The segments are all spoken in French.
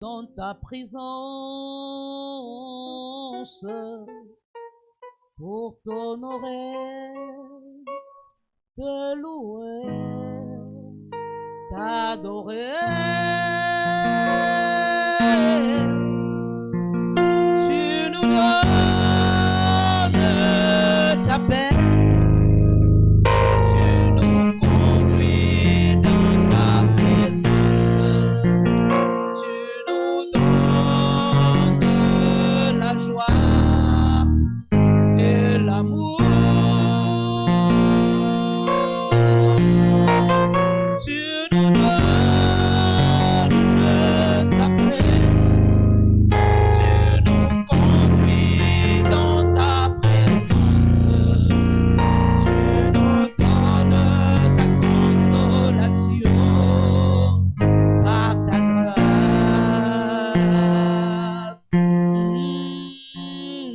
dans ta présence pour t'honorer, te louer, t'adorer. Tu nous donnes ta paix.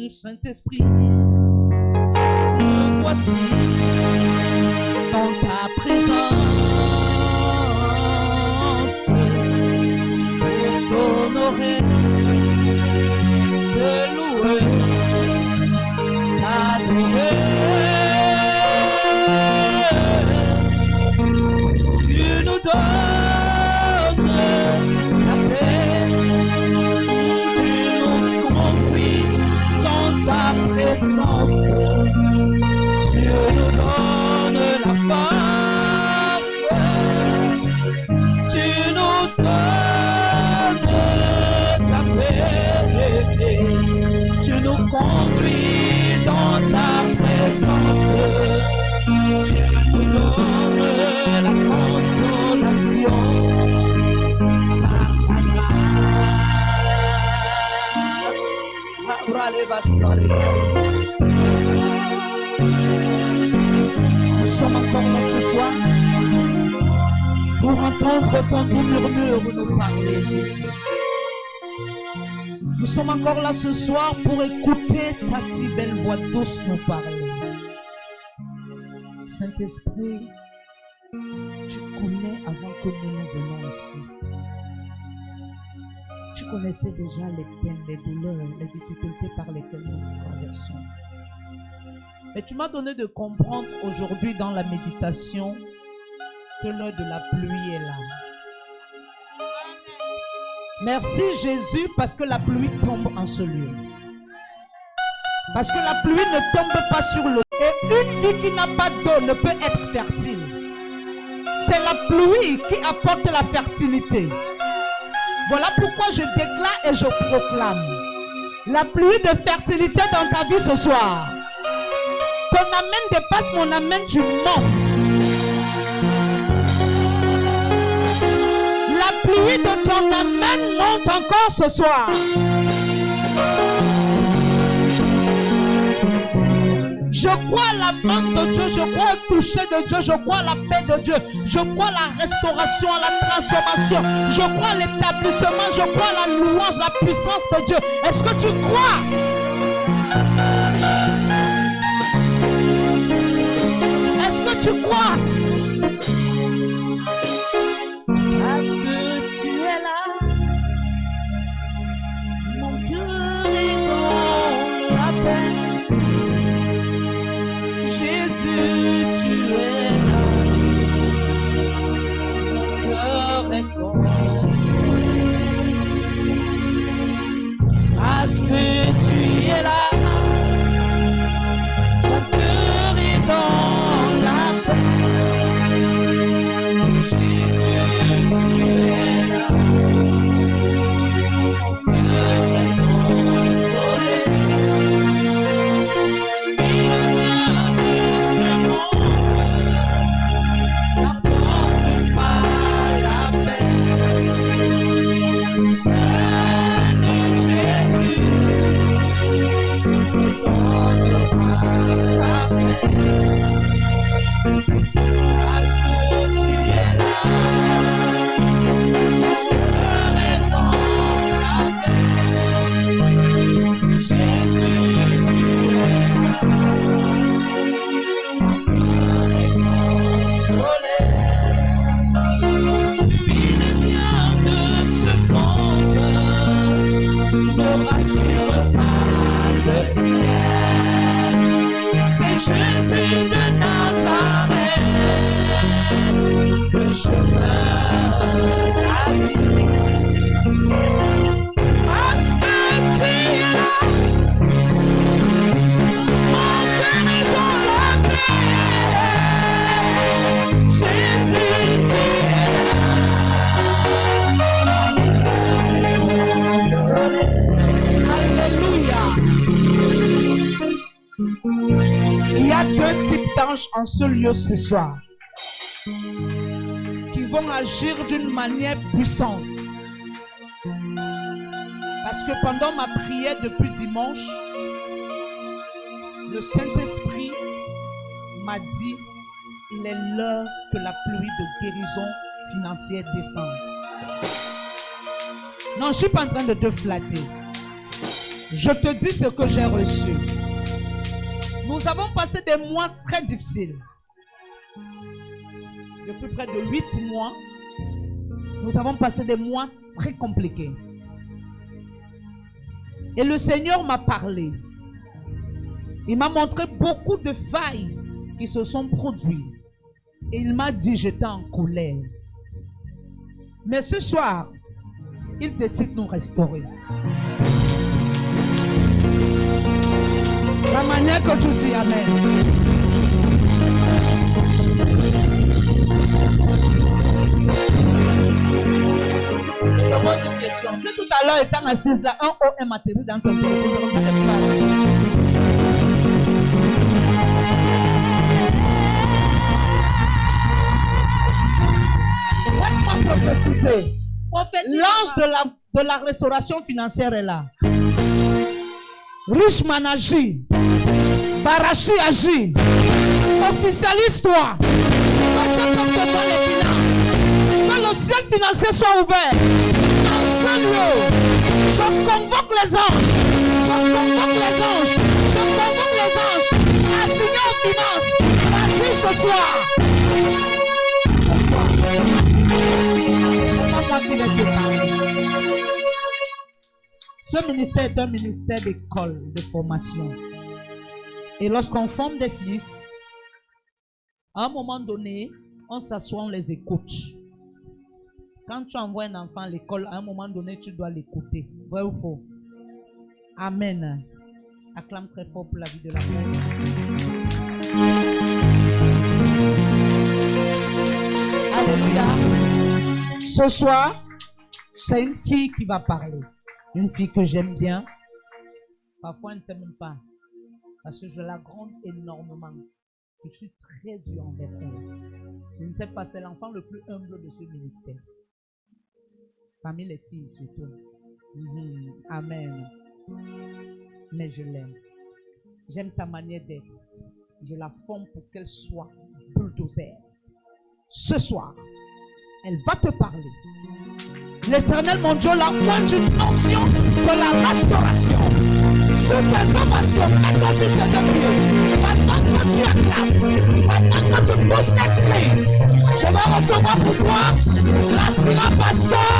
Saint-Esprit, me voici dans ta présence pour t'honorer, te louer, t'adorer. Tu nous donnes ta paix, tu nous conduis dans ta présence, tu nous donnes la force, tu nous donnes ta paix, tu nous conduis dans ta présence, tu nous donnes la consolation par ta grâce. Nous sommes encore là ce soir pour entendre ton doux murmure nous parler, Jésus. Nous sommes encore là ce soir pour écouter ta si belle voix douce nous parler. Saint-Esprit, tu connais avant que nous venions ici. Tu connaissais déjà les peines, les douleurs, les difficultés par lesquelles nous traversons. Mais tu m'as donné de comprendre aujourd'hui dans la méditation que l'heure de la pluie est là. Merci Jésus parce que la pluie tombe en ce lieu. Parce que la pluie ne tombe pas sur l'eau. Et une vie qui n'a pas d'eau ne peut être fertile. C'est la pluie qui apporte la fertilité. Voilà pourquoi je déclare et je proclame la pluie de fertilité dans ta vie ce soir. Ton amen dépasse mon amen, tu montes. La pluie de ton amen monte encore ce soir. Je crois à la main de Dieu, je crois au toucher de Dieu, je crois à la paix de Dieu, je crois à la restauration, à la transformation, je crois à l'établissement, je crois à la louange, la puissance de Dieu. Est-ce que tu crois? Est-ce que tu crois? Parce que tu es là, mon cœur est dans la paix. Jésus, tu es là, mon cœur est consolé. Parce que tu es là, mon cœur est dans la paix. Jésus, tu es là, mon cœur est consolé. N'apporte pas la paix. anges en ce lieu ce soir qui vont agir d'une manière puissante. Parce que pendant ma prière depuis dimanche, le Saint-Esprit m'a dit il est l'heure que la pluie de guérison financière descende. Non, je ne suis pas en train de te flatter. Je te dis ce que j'ai reçu. Nous avons passé des mois très difficiles. Depuis près de 8 mois, nous avons passé des mois très compliqués. Et le Seigneur m'a parlé. Il m'a montré beaucoup de failles qui se sont produites. Et il m'a dit, j'étais en colère. Mais ce soir, il décide de nous restaurer. La manière que tu dis Amen. Je te pose une question. Si tout à l'heure, étant assise là, un OM atterri dans ton téléphone, comme ça, tu vas. Laisse-moi prophétiser. L'ange de la restauration financière est là. Richman agit. Barachi agit. Officialise-toi. Fais les finances. Que le ciel financier soit ouvert. En ce lieu, je convoque les anges. Je convoque les anges. Je convoque les anges. À signer aux finances. Agis ce soir. Ce soir. C'est pas moi qui vais te parler. Ce ministère est un ministère d'école, de formation. Et lorsqu'on forme des fils, à un moment donné, on s'assoit, on les écoute. Quand tu envoies un enfant à l'école, à un moment donné, tu dois l'écouter. Vrai ou faux? Amen. Acclame très fort pour la vie de la mère. Alléluia. Ce soir, c'est une fille qui va parler. Une fille que j'aime bien. Parfois, elle ne sait même pas. Parce que je la gronde énormément. Je suis très dur envers elle. Je ne sais pas, c'est l'enfant le plus humble de ce ministère. Parmi les filles surtout. Amen. Mais je l'aime. J'aime sa manière d'être. Je la forme pour qu'elle soit bulldozer. Ce soir, elle va te parler. L'Éternel, mon Dieu, l'a pointe d'une notion de la restauration. Sur tes émotions, mets-toi sur tes deux pieds. Pendant que tu acclames, pendant que tu pousses tes cris, je vais recevoir pour toi l'aspirant pasteur.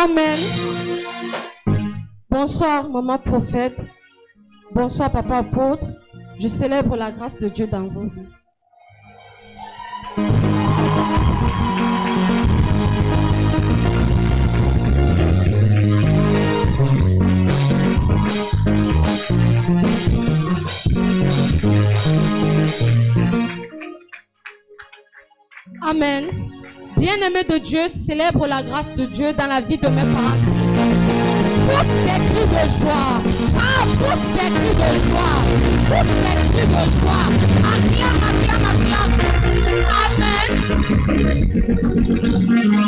Amen. Bonsoir, maman prophète. Bonsoir, papa apôtre. Je célèbre la grâce de Dieu dans vos vies. Amen. Bien-aimé de Dieu, célèbre la grâce de Dieu dans la vie de mes parents. Pousse des cris de joie. Ah, pousse des cris de joie. Pousse des cris de joie. Acclame, acclame, acclame. Amen.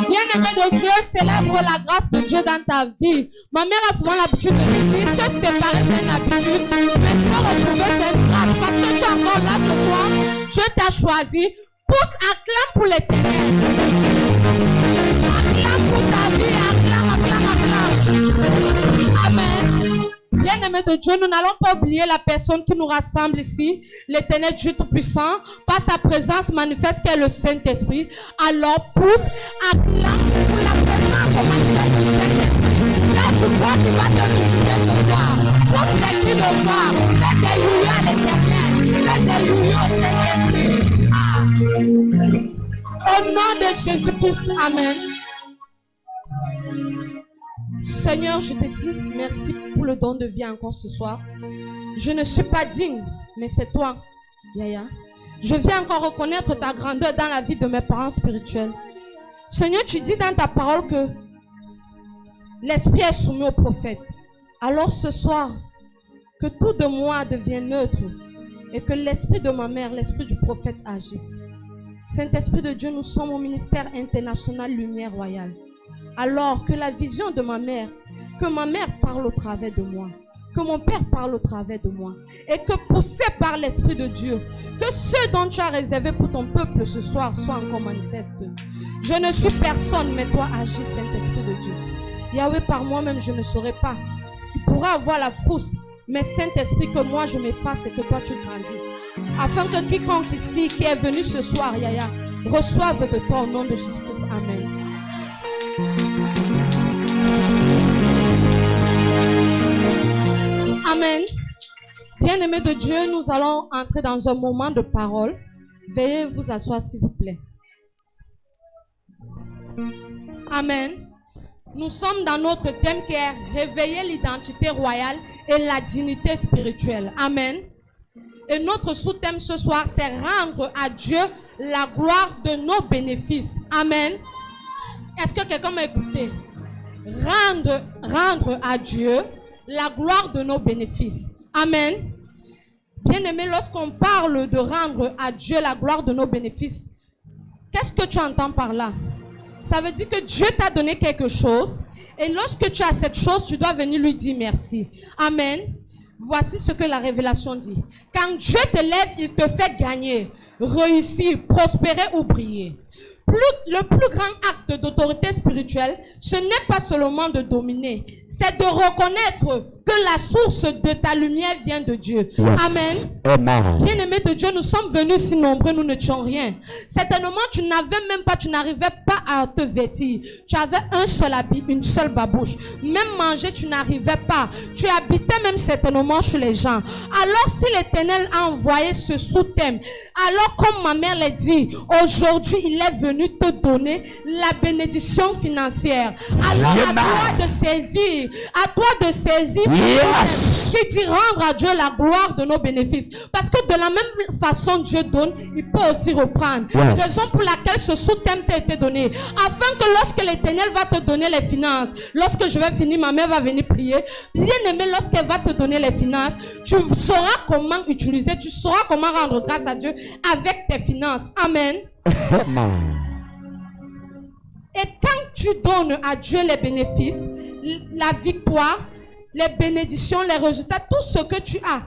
Bien-aimé de Dieu, célèbre la grâce de Dieu dans ta vie. Ma mère a souvent l'habitude de dire, se séparer c'est une habitude, mais se retrouver c'est une grâce. Parce que tu es encore là ce soir, Dieu t'a choisi. Pousse, acclame pour l'Éternel. Acclame pour ta vie, acclame, acclame, acclame. Amen. Bien-aimés de Dieu, nous n'allons pas oublier la personne qui nous rassemble ici, l'Éternel Dieu Tout-Puissant, par sa présence manifeste qui est le Saint-Esprit. Alors pousse, acclame pour la présence manifeste du Saint-Esprit. Là, tu crois qu'il va te visiter ce soir. Pousse les cris de joie. Fais des louis à l'Éternel. Fais des louis au Saint-Esprit. Au nom de Jésus-Christ, Amen. Seigneur, je te dis merci pour le don de vie encore ce soir. Je ne suis pas digne, mais c'est toi. Yaya, je viens encore reconnaître ta grandeur dans la vie de mes parents spirituels. Seigneur, tu dis dans ta parole que l'esprit est soumis au prophète. Alors ce soir, que tout de moi devienne neutre et que l'esprit de ma mère, l'esprit du prophète agisse. Saint-Esprit de Dieu, nous sommes au ministère international Lumière Royale. Alors que la vision de ma mère, que ma mère parle au travers de moi, que mon père parle au travers de moi, et que poussé par l'Esprit de Dieu, que ce dont tu as réservé pour ton peuple ce soir soit encore manifeste. Je ne suis personne, mais toi agis, Saint-Esprit de Dieu. Yahweh, par moi-même, je ne saurais pas. Tu pourras avoir la frousse, mais Saint-Esprit, que moi je m'efface et que toi tu grandisses. Afin que quiconque ici qui est venu ce soir, Yaya, reçoive de toi au nom de Jésus-Christ. Amen. Amen. Bien-aimés de Dieu, nous allons entrer dans un moment de parole. Veuillez vous asseoir s'il vous plaît. Amen. Nous sommes dans notre thème qui est réveiller l'identité royale et la dignité spirituelle. Amen. Et notre sous-thème ce soir, c'est rendre à Dieu la gloire de nos bénéfices. Amen. Est-ce que quelqu'un m'a écouté? Rendre à Dieu la gloire de nos bénéfices. Amen. Bien-aimé, lorsqu'on parle de rendre à Dieu la gloire de nos bénéfices, qu'est-ce que tu entends par là? Ça veut dire que Dieu t'a donné quelque chose et lorsque tu as cette chose, tu dois venir lui dire merci. Amen. Voici ce que la révélation dit. Quand Dieu te lève, il te fait gagner, réussir, prospérer ou briller. Le plus grand acte d'autorité spirituelle, ce n'est pas seulement de dominer, c'est de reconnaître que la source de ta lumière vient de Dieu. Yes. Amen. Amen. Bien-aimés de Dieu, nous sommes venus si nombreux, nous n'étions rien. Certainement, tu n'arrivais pas à te vêtir. Tu avais un seul habit, une seule babouche. Même manger, tu n'arrivais pas. Tu habitais même certainement chez les gens. Alors, si l'Éternel a envoyé ce sous-thème, alors comme ma mère l'a dit, aujourd'hui, il est venu te donner la bénédiction financière. Alors, à toi de saisir, yes, qui dit rendre à Dieu la gloire de nos bénéfices. Parce que de la même façon Dieu donne, il peut aussi reprendre. Yes. Raison pour laquelle ce sous-thème t'a été donné. Afin que lorsque l'Éternel va te donner les finances, lorsque je vais finir, ma mère va venir prier. Bien aimé, lorsqu'elle va te donner les finances, tu sauras comment utiliser, tu sauras comment rendre grâce à Dieu avec tes finances. Amen. Et quand tu donnes à Dieu les bénéfices, la victoire, les bénédictions, les résultats, tout ce que tu as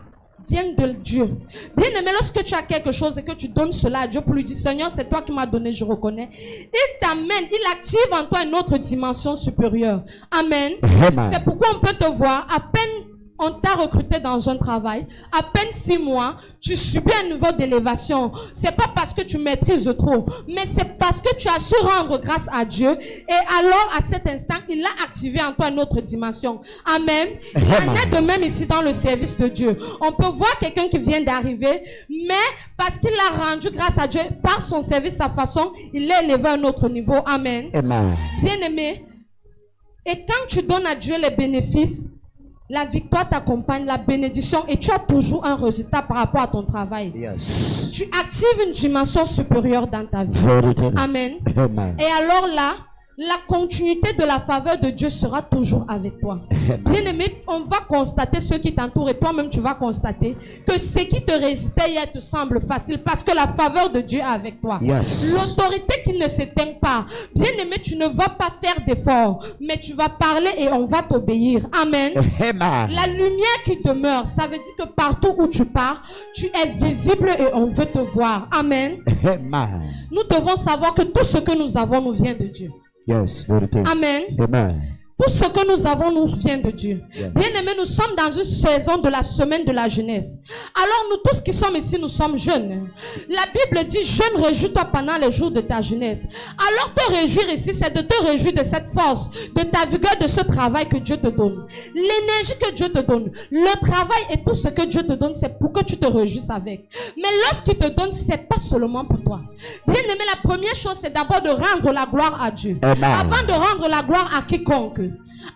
vient de Dieu. Bien aimé, lorsque tu as quelque chose et que tu donnes cela à Dieu pour lui dire, Seigneur, c'est toi qui m'as donné, je reconnais. Il t'amène, il active en toi une autre dimension supérieure. Amen. C'est pourquoi on peut te voir, à peine on t'a recruté dans un travail, à peine 6 mois, tu subis un niveau d'élévation. C'est pas parce que tu maîtrises trop, mais c'est parce que tu as su rendre grâce à Dieu. Et alors, à cet instant, il a activé en toi une autre dimension. Amen. Il en est de même ici dans le service de Dieu. On peut voir quelqu'un qui vient d'arriver, mais parce qu'il a rendu grâce à Dieu, par son service, sa façon, il est élevé à un autre niveau. Amen. Amen. Bien aimé. Et quand tu donnes à Dieu les bénéfices, la victoire t'accompagne, la bénédiction, et tu as toujours un résultat par rapport à ton travail. Yes. Tu actives une dimension supérieure dans ta vie. Amen. Amen. Et alors là, la continuité de la faveur de Dieu sera toujours avec toi. Bien-aimé, on va constater ceux qui t'entourent et toi-même tu vas constater que ce qui te résistait hier te semble facile parce que la faveur de Dieu est avec toi. Yes. L'autorité qui ne s'éteint pas. Bien-aimé, tu ne vas pas faire d'efforts, mais tu vas parler et on va t'obéir. Amen. Amen. La lumière qui demeure, ça veut dire que partout où tu pars, tu es visible et on veut te voir. Amen. Amen. Nous devons savoir que tout ce que nous avons nous vient de Dieu. Yes, amen. Amen. Tout ce que nous avons nous vient de Dieu. Yes. Bien aimés, nous sommes dans une saison de la semaine de la jeunesse. Alors nous tous qui sommes ici, nous sommes jeunes. La Bible dit, jeune, réjouis-toi pendant les jours de ta jeunesse. Alors te réjouir ici, c'est de te réjouir de cette force, de ta vigueur, de ce travail que Dieu te donne. L'énergie que Dieu te donne, le travail et tout ce que Dieu te donne, c'est pour que tu te réjouisses avec. Mais lorsqu'il te donne, c'est pas seulement pour toi. Bien aimé, la première chose, c'est d'abord de rendre la gloire à Dieu. Amen. Avant de rendre la gloire à quiconque.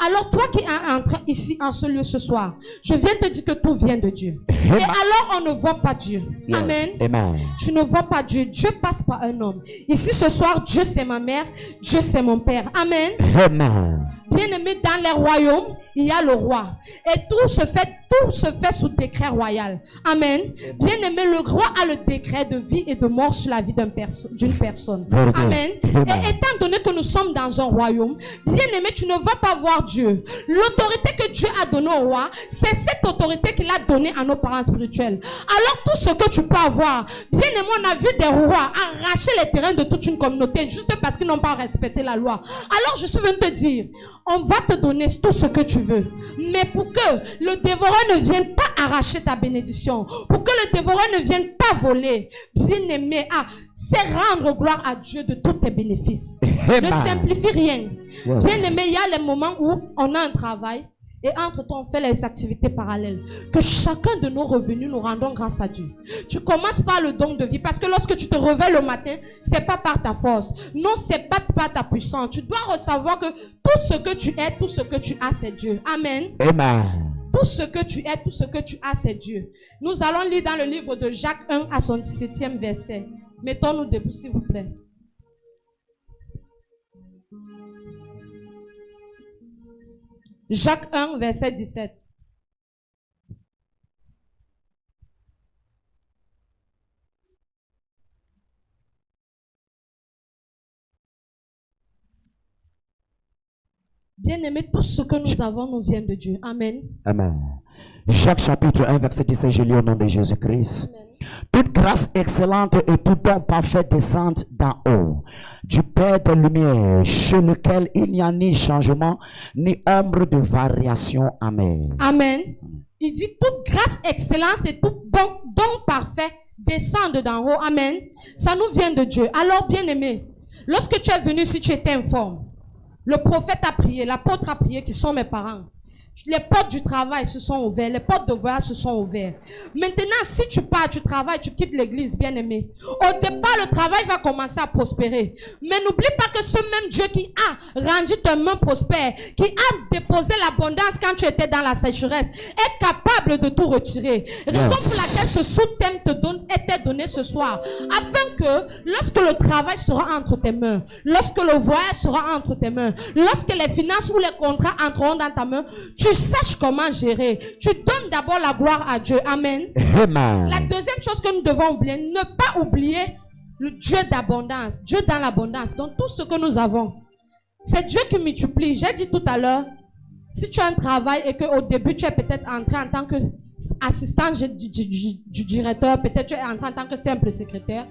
Alors toi qui es entré ici en ce lieu ce soir, je viens te dire que tout vient de Dieu. Et alors on ne voit pas Dieu. Yes. Amen. Amen. Tu ne vois pas Dieu. Dieu passe par un homme. Ici ce soir, Dieu c'est ma mère, Dieu c'est mon père. Amen. Amen. Bien-aimé, dans les royaumes, il y a le roi. Et tout se fait sous décret royal. Amen. Bien-aimé, le roi a le décret de vie et de mort sur la vie d'une personne. Amen. Et étant donné que nous sommes dans un royaume, bien-aimé, tu ne vas pas voir Dieu. L'autorité que Dieu a donnée au roi, c'est cette autorité qu'il a donnée à nos parents spirituels. Alors tout ce que tu peux avoir, bien-aimé, on a vu des rois arracher les terrains de toute une communauté juste parce qu'ils n'ont pas respecté la loi. Alors je suis venu te dire, on va te donner tout ce que tu veux. Mais pour que le dévoreur ne vienne pas arracher ta bénédiction, pour que le dévoreur ne vienne pas voler, bien-aimé, c'est rendre gloire à Dieu de tous tes bénéfices. Ne simplifie rien. Yes. Bien-aimé, il y a les moments où on a un travail et entre-temps on fait les activités parallèles. Que chacun de nos revenus nous rendons grâce à Dieu. Tu commences par le don de vie parce que lorsque tu te réveilles le matin, c'est pas par ta force. Non, c'est pas par ta puissance. Tu dois recevoir que tout ce que tu es, tout ce que tu as, c'est Dieu. Amen. Amen. Tout ce que tu es, tout ce que tu as, c'est Dieu. Nous allons lire dans le livre de Jacques 1 à son 17e verset. Mettons-nous debout, s'il vous plaît. Jacques 1, verset 17. Bien-aimés, tout ce que nous avons nous vient de Dieu. Amen. Amen. Jacques chapitre 1, verset 17, je lis au nom de Jésus-Christ. Amen. Toute grâce excellente et tout don parfait descendent d'en haut, du Père des Lumières, chez lequel il n'y a ni changement, ni ombre de variation. Amen. Amen. Il dit toute grâce excellente et tout bon don parfait descendent d'en haut. Amen. Ça nous vient de Dieu. Alors, bien-aimé, lorsque tu es venu, si tu étais informe, le prophète a prié, l'apôtre a prié, qui sont mes parents. Les portes du travail se sont ouvertes, les portes de voyage se sont ouvertes. Maintenant, si tu pars, tu travailles, tu quittes l'église, bien-aimé. Au départ, le travail va commencer à prospérer. Mais n'oublie pas que ce même Dieu qui a rendu tes mains prospères, qui a déposé l'abondance quand tu étais dans la sécheresse, est capable de tout retirer. Raison pour laquelle ce sous-thème était donné ce soir. Afin que lorsque le travail sera entre tes mains, lorsque le voyage sera entre tes mains, lorsque les finances ou les contrats entreront dans ta main, tu saches comment gérer. Tu donnes d'abord la gloire à Dieu. Amen. Amen. La deuxième chose que nous devons oublier, ne pas oublier le Dieu d'abondance. Dieu dans l'abondance. Donc tout ce que nous avons, c'est Dieu qui multiplie. J'ai dit tout à l'heure, si tu as un travail et qu'au début tu es peut-être entré en tant qu'assistant du directeur, peut-être tu es entré en tant que simple secrétaire,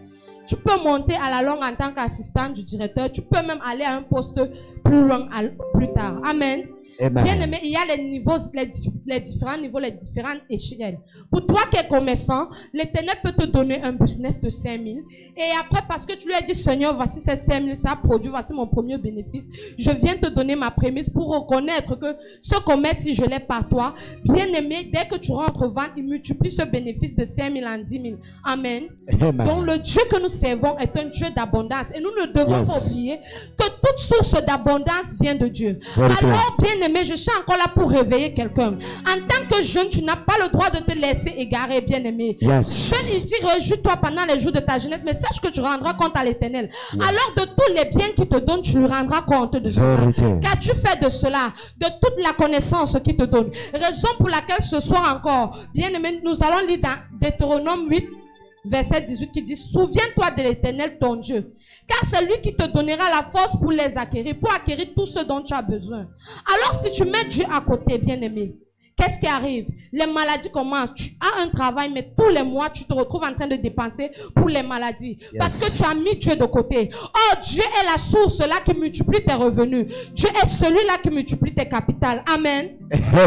tu peux monter à la longue en tant qu'assistant du directeur. Tu peux même aller à un poste plus long plus tard. Amen. Amen. Bien aimé, il y a les niveaux, les différents niveaux, les différentes échelles. Pour toi qui es commerçant, l'Éternel peut te donner un business de 5 000. Et après, parce que tu lui as dit, Seigneur, voici ces 5 000, ça a produit, voici mon premier bénéfice. Je viens te donner ma prémisse pour reconnaître que ce commerce, si je l'ai par toi, bien aimé, dès que tu rentres vente, il multiplie ce bénéfice de 5 000 en 10 000. Amen. Amen. Donc le Dieu que nous servons est un Dieu d'abondance. Et nous ne devons pas oublier que toute source d'abondance vient de Dieu. Alors, bien aimé, je suis encore là pour réveiller quelqu'un. En tant que jeune, tu n'as pas le droit de te laisser égarer, bien aimé. Jeune, il dit, réjouis-toi pendant les jours de ta jeunesse, mais sache que tu rendras compte à l'Éternel. Alors de tous les biens qu'il te donne, tu lui rendras compte de cela. Qu'as-tu fait de cela? De toute la connaissance qu'il te donne. Raison pour laquelle ce soir encore, bien aimé, nous allons lire dans Deutéronome 8, verset 18 qui dit, souviens-toi de l'Éternel ton Dieu, car c'est lui qui te donnera la force pour les acquérir, pour acquérir tout ce dont tu as besoin. Alors si tu mets Dieu à côté, bien-aimé, qu'est-ce qui arrive? Les maladies commencent. Tu as un travail, mais tous les mois, tu te retrouves en train de dépenser pour les maladies. Parce que tu as mis Dieu de côté. Oh, Dieu est la source là qui multiplie tes revenus. Dieu est celui-là qui multiplie tes capitales. Amen.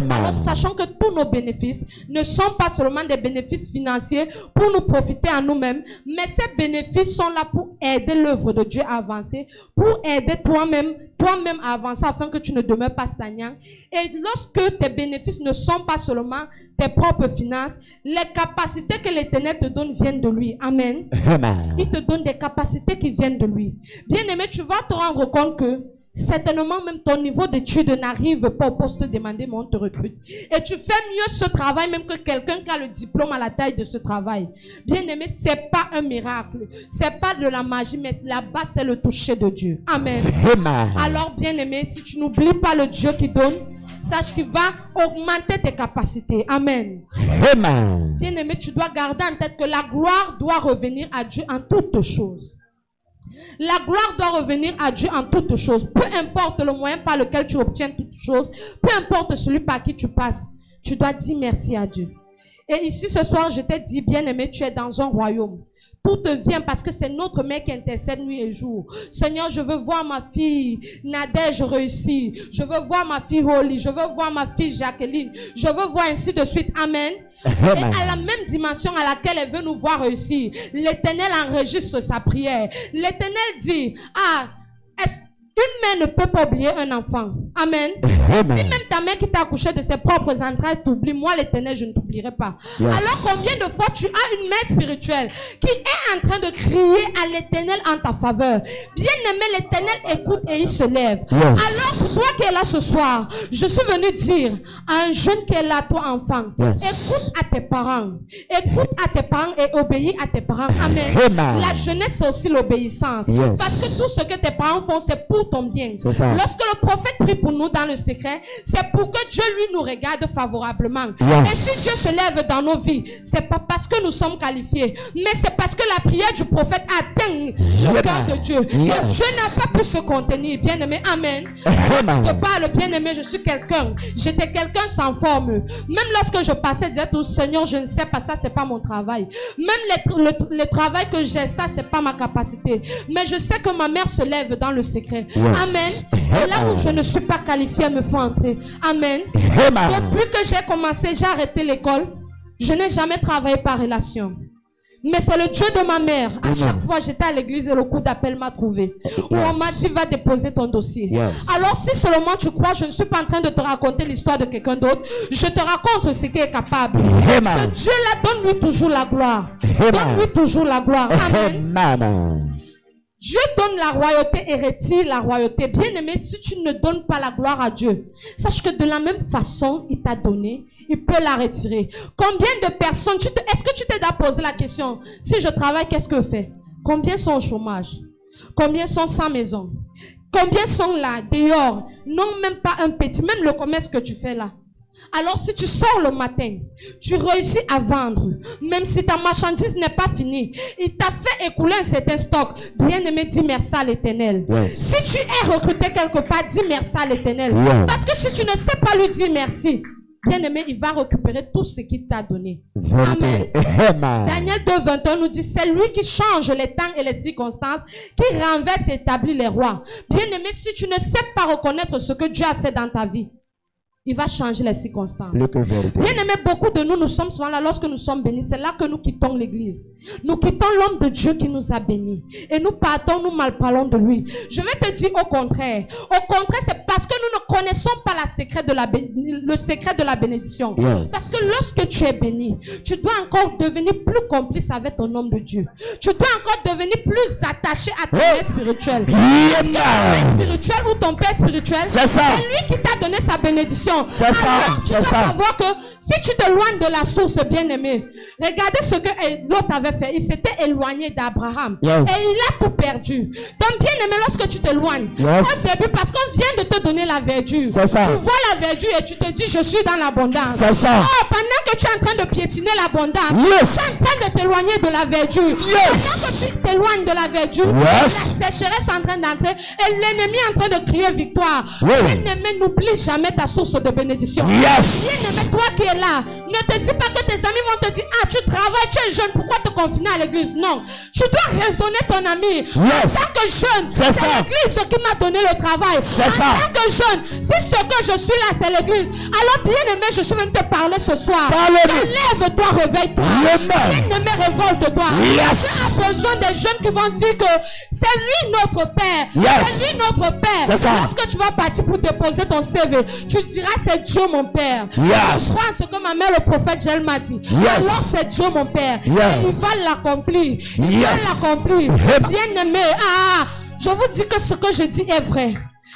Alors, sachant que tous nos bénéfices ne sont pas seulement des bénéfices financiers pour nous profiter à nous-mêmes, mais ces bénéfices sont là pour aider l'œuvre de Dieu à avancer, pour aider toi-même à avancer afin que tu ne demeures pas stagnant. Et lorsque tes bénéfices ne sont pas seulement tes propres finances, les capacités que l'Éternel te donne viennent de lui. Amen. Amen. Il te donne des capacités qui viennent de lui. Bien aimé, tu vas te rendre compte que certainement même ton niveau d'études n'arrive pas au poste demandé, mais on te recrute. Et tu fais mieux ce travail même que quelqu'un qui a le diplôme à la taille de ce travail. Bien-aimé, c'est pas un miracle. C'est pas de la magie, mais là-bas, c'est le toucher de Dieu. Amen. Amen. Alors, bien-aimé, si tu n'oublies pas le Dieu qui donne, sache qu'il va augmenter tes capacités. Amen. Amen. Bien-aimé, tu dois garder en tête que la gloire doit revenir à Dieu en toutes choses. La gloire doit revenir à Dieu en toutes choses. Peu importe le moyen par lequel tu obtiens toutes choses, peu importe celui par qui tu passes, tu dois dire merci à Dieu. Et ici, ce soir, je t'ai dit, bien-aimé, tu es dans un royaume. Tout te vient parce que c'est notre mère qui intercède nuit et jour. Seigneur, je veux voir ma fille Nadège réussir. Je veux voir ma fille Holly. Je veux voir ma fille Jacqueline. Je veux voir ainsi de suite. Amen. Amen. Et à la même dimension à laquelle elle veut nous voir réussir, l'Éternel enregistre sa prière. L'Éternel dit, une mère ne peut pas oublier un enfant. Amen. Amen. Si même ta mère qui t'a accouché de ses propres entrailles t'oublie, moi l'Éternel, je ne t'oublierai pas. Yes. Alors combien de fois tu as une mère spirituelle qui est en train de crier à l'Éternel en ta faveur. Bien-aimé, l'Éternel écoute et il se lève. Yes. Alors toi qui es là ce soir, je suis venu dire à un jeune qui est là, toi enfant, Yes. écoute à tes parents. Écoute à tes parents et obéis à tes parents. Amen. Amen. La jeunesse, c'est aussi l'obéissance. Yes. Parce que tout ce que tes parents font, c'est pour ton bien. C'est ça. Lorsque le prophète prie pour nous dans le secret, c'est pour que Dieu lui nous regarde favorablement. Yes. Et si Dieu se lève dans nos vies, c'est pas parce que nous sommes qualifiés, mais c'est parce que la prière du prophète atteint le cœur de Dieu. Yes. Et Dieu n'a pas pu se contenir. Bien-aimé, amen. Amen. Je te parle, bien-aimé, je suis quelqu'un. J'étais quelqu'un sans forme. Même lorsque je passais, je disais au Seigneur, je ne sais pas, ça c'est pas mon travail. Même le travail que j'ai, ça c'est pas ma capacité. Mais je sais que ma mère se lève dans le secret. Yes. Amen. Et là où je ne suis pas qualifiée, elle me fait entrer. Amen. Amen. Depuis que j'ai commencé, j'ai arrêté l'école. Je n'ai jamais travaillé par relation. Mais c'est le Dieu de ma mère. À chaque fois, j'étais à l'église et le coup d'appel m'a trouvé. Où on m'a dit, va déposer ton dossier. Yes. Alors, si seulement tu crois, je ne suis pas en train de te raconter l'histoire de quelqu'un d'autre. Je te raconte ce qui est capable. Amen. Ce Dieu-là, donne-lui toujours la gloire. Amen. Donne-lui toujours la gloire. Amen. Amen. Dieu donne la royauté et retire la royauté. Bien-aimé, si tu ne donnes pas la gloire à Dieu, sache que de la même façon, il t'a donné, il peut la retirer. Combien de personnes, est-ce que tu t'es déjà posé la question, si je travaille, qu'est-ce que je fais? Combien sont au chômage? Combien sont sans maison? Combien sont là, dehors? Non, même pas un petit, même le commerce que tu fais là. Alors si tu sors le matin, tu réussis à vendre, même si ta marchandise n'est pas finie, il t'a fait écouler un certain stock, bien-aimé, dis merci à l'Éternel. Yes. Si tu es recruté quelque part, dis merci à l'Éternel. Yes. Parce que si tu ne sais pas lui dire merci, bien-aimé, il va récupérer tout ce qu'il t'a donné. Amen. Amen. Daniel 2:21 nous dit, c'est lui qui change les temps et les circonstances, qui renverse et établit les rois. Bien-aimé, si tu ne sais pas reconnaître ce que Dieu a fait dans ta vie, il va changer les circonstances. Bien aimé, beaucoup de nous sommes souvent là lorsque nous sommes bénis. C'est là que nous quittons l'église. Nous quittons l'homme de Dieu qui nous a bénis. Et nous partons, nous malparlons de lui. Je vais te dire au contraire. Au contraire, c'est parce que nous ne connaissons pas le secret de la bénédiction. Yes. Parce que lorsque tu es béni, tu dois encore devenir plus complice avec ton homme de Dieu. Tu dois encore devenir plus attaché à ton père spirituel. Parce que ton père spirituel ou ton père spirituel, c'est lui qui t'a donné sa bénédiction. C'est ça. Alors, tu dois savoir que si tu t'éloignes de la source, bien-aimé, regardez ce que l'autre avait fait. Il s'était éloigné d'Abraham. Yes. Et il a tout perdu. Donc, bien-aimé, lorsque tu t'éloignes, Yes. au début, parce qu'on vient de te donner la verdure, C'est ça. tu vois la verdure et tu te dis, je suis dans l'abondance. C'est ça. Oh, pendant que tu es en train de piétiner l'abondance, Yes. tu es en train de t'éloigner de la verdure. Yes. Pendant que tu t'éloignes de la verdure, Yes. la sécheresse est en train d'entrer et l'ennemi est en train de crier victoire. Oui. Bien-aimé, n'oublie jamais ta source de bénédiction. Yes. Bien-aimé, toi qui es là, ne te dis pas que tes amis vont te dire, ah, tu travailles, tu es jeune, pourquoi te confiner à l'église? Non. Tu dois raisonner ton ami. Yes. En tant que jeune, C'est ça. l'église qui m'a donné le travail. C'est en ça. tant que jeune, si ce que je suis là, c'est l'église. Alors, bien-aimé, je suis venu te parler ce soir. Parle-nous. Lève-toi, réveille-toi. Amen. Bien-aimé, révolte-toi. Yes. Tu as besoin des jeunes qui vont dire que c'est lui notre Père. Yes. C'est lui notre Père. C'est ça. Lorsque tu vas partir pour déposer ton CV, tu diras c'est Dieu mon Père. Yes. Je crois ce que ma mère, le prophète Gel m'a dit. Yes. Alors c'est Dieu mon Père. Yes. Et il va l'accomplir. Il Yes. va l'accomplir. Amen. Bien-aimé, je vous dis que ce que je dis est vrai.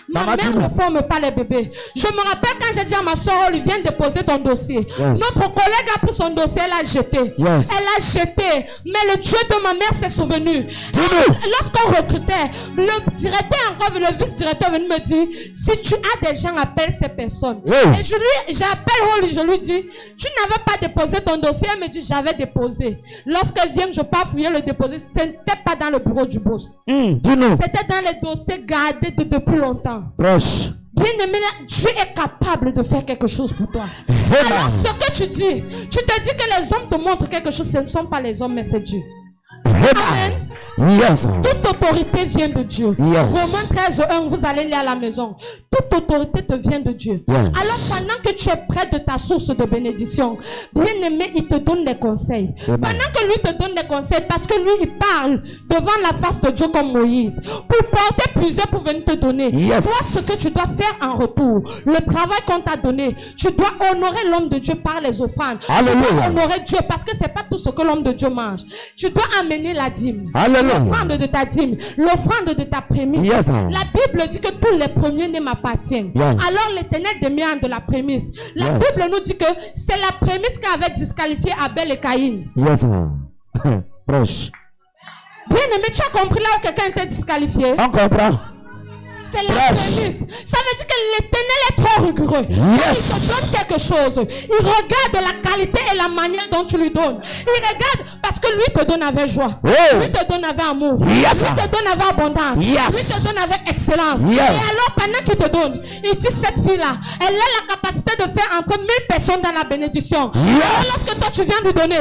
Ma Maman, mère dis-moi. ne forme pas les bébés. Je me rappelle quand j'ai dit à ma soeur, lui viens déposer ton dossier. Notre collègue a pris son dossier, elle a jeté. Elle a jeté. Mais le Dieu de ma mère s'est souvenu. Lorsqu'on recrutait, le directeur encore, le vice-directeur venu me dire, si tu as des gens, appelle ces personnes. Et j'appelle Holly, je lui dis, tu n'avais pas déposé ton dossier. Elle me dit, j'avais déposé. Lorsqu'elle vient, je pars fouiller le déposer. Ce n'était pas dans le bureau du boss. Dis-nous. C'était dans les dossiers gardés depuis longtemps. Proche. Bien-aimé, Dieu est capable de faire quelque chose pour toi. Alors ce que tu dis, tu te dis que les hommes te montrent quelque chose, ce ne sont pas les hommes, mais c'est Dieu. Amen. Yes. Toute autorité vient de Dieu. Yes. Romains 13:1, vous allez lire à la maison. Toute autorité te vient de Dieu. Yes. Alors pendant que tu es près de ta source de bénédiction, bien-aimé, il te donne des conseils. Amen. Pendant que lui te donne des conseils, parce que lui, il parle devant la face de Dieu comme Moïse, pour porter plusieurs pour venir te donner. Yes. Toi, ce que tu dois faire en retour, le travail qu'on t'a donné, tu dois honorer l'homme de Dieu par les offrandes. Alléluia. Tu dois honorer Dieu parce que c'est pas tout ce que l'homme de Dieu mange. Tu dois amener la dîme. Alléluia. L'offrande de ta dîme, l'offrande de ta prémisse. Yes. La Bible dit que tous les premiers-nés m'appartiennent. Yes. Alors l'Éternel demande de la prémisse. La Yes. Bible nous dit que c'est la prémisse qui avait disqualifié Abel et Caïn. Yes. Proche. Bien aimé, tu as compris là où quelqu'un était disqualifié? On comprend. C'est la prémisse. Ça veut dire que l'Éternel est trop rigoureux. Quand il te donne quelque chose, il regarde la qualité et la manière dont tu lui donnes. Il regarde parce que lui te donne avec joie. Lui te donne avec amour. Yes. Lui te donne avec abondance. Yes. Lui te donne avec excellence. Yes. Et alors pendant qu'il te donne, il dit cette fille-là, elle a la capacité de faire entre 1000 personnes dans la bénédiction. Alors lorsque toi tu viens lui donner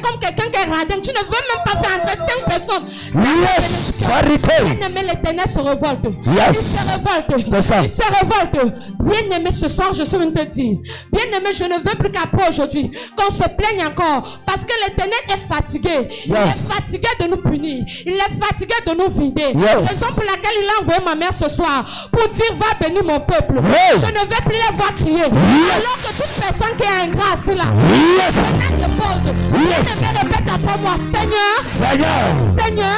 comme quelqu'un qui est radin. Tu ne veux même pas faire entrer 5 personnes dans la bénédiction. Bien-aimé, l'Éternel se révolte. Yes. Il se révolte. C'est ça. Il se révolte. Bien-aimé, ce soir, je suis venu te dire. Bien-aimé, je ne veux plus qu'après aujourd'hui, qu'on se plaigne encore. Parce que l'Éternel est fatigué. Il est fatigué de nous punir. Il est fatigué de nous vider. Raison pour laquelle il a envoyé ma mère ce soir pour dire, va bénir mon peuple. Je ne veux plus les voir crier. Alors que toute personne qui a un grâce là, l'Éternel te pose. Bien-aimé, répète après moi, Seigneur,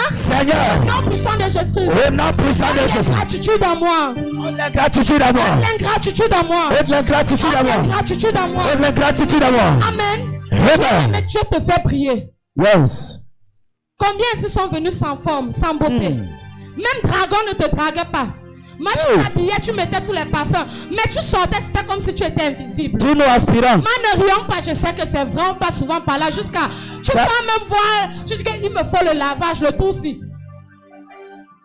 au nom puissant de Jésus-Christ. L'ingratitude en moi. L'ingratitude à moi. L'ingratitude en moi. L'ingratitude à moi. L'ingratitude en moi. L'ingratitude à moi. Amen. Amen. Mais Dieu te fait prier. Yes. Combien ici sont venus sans forme, sans beauté? Même dragon ne te draguait pas. Moi, tu t'habillais, tu mettais tous les parfums. Mais tu sortais, c'était comme si tu étais invisible. Dis-nous, aspirant. Moi, ne rions pas, je sais que c'est vrai, on passe souvent par là. Jusqu'à. Tu peux même voir. Tu dis qu'il me faut le lavage, le tout aussi.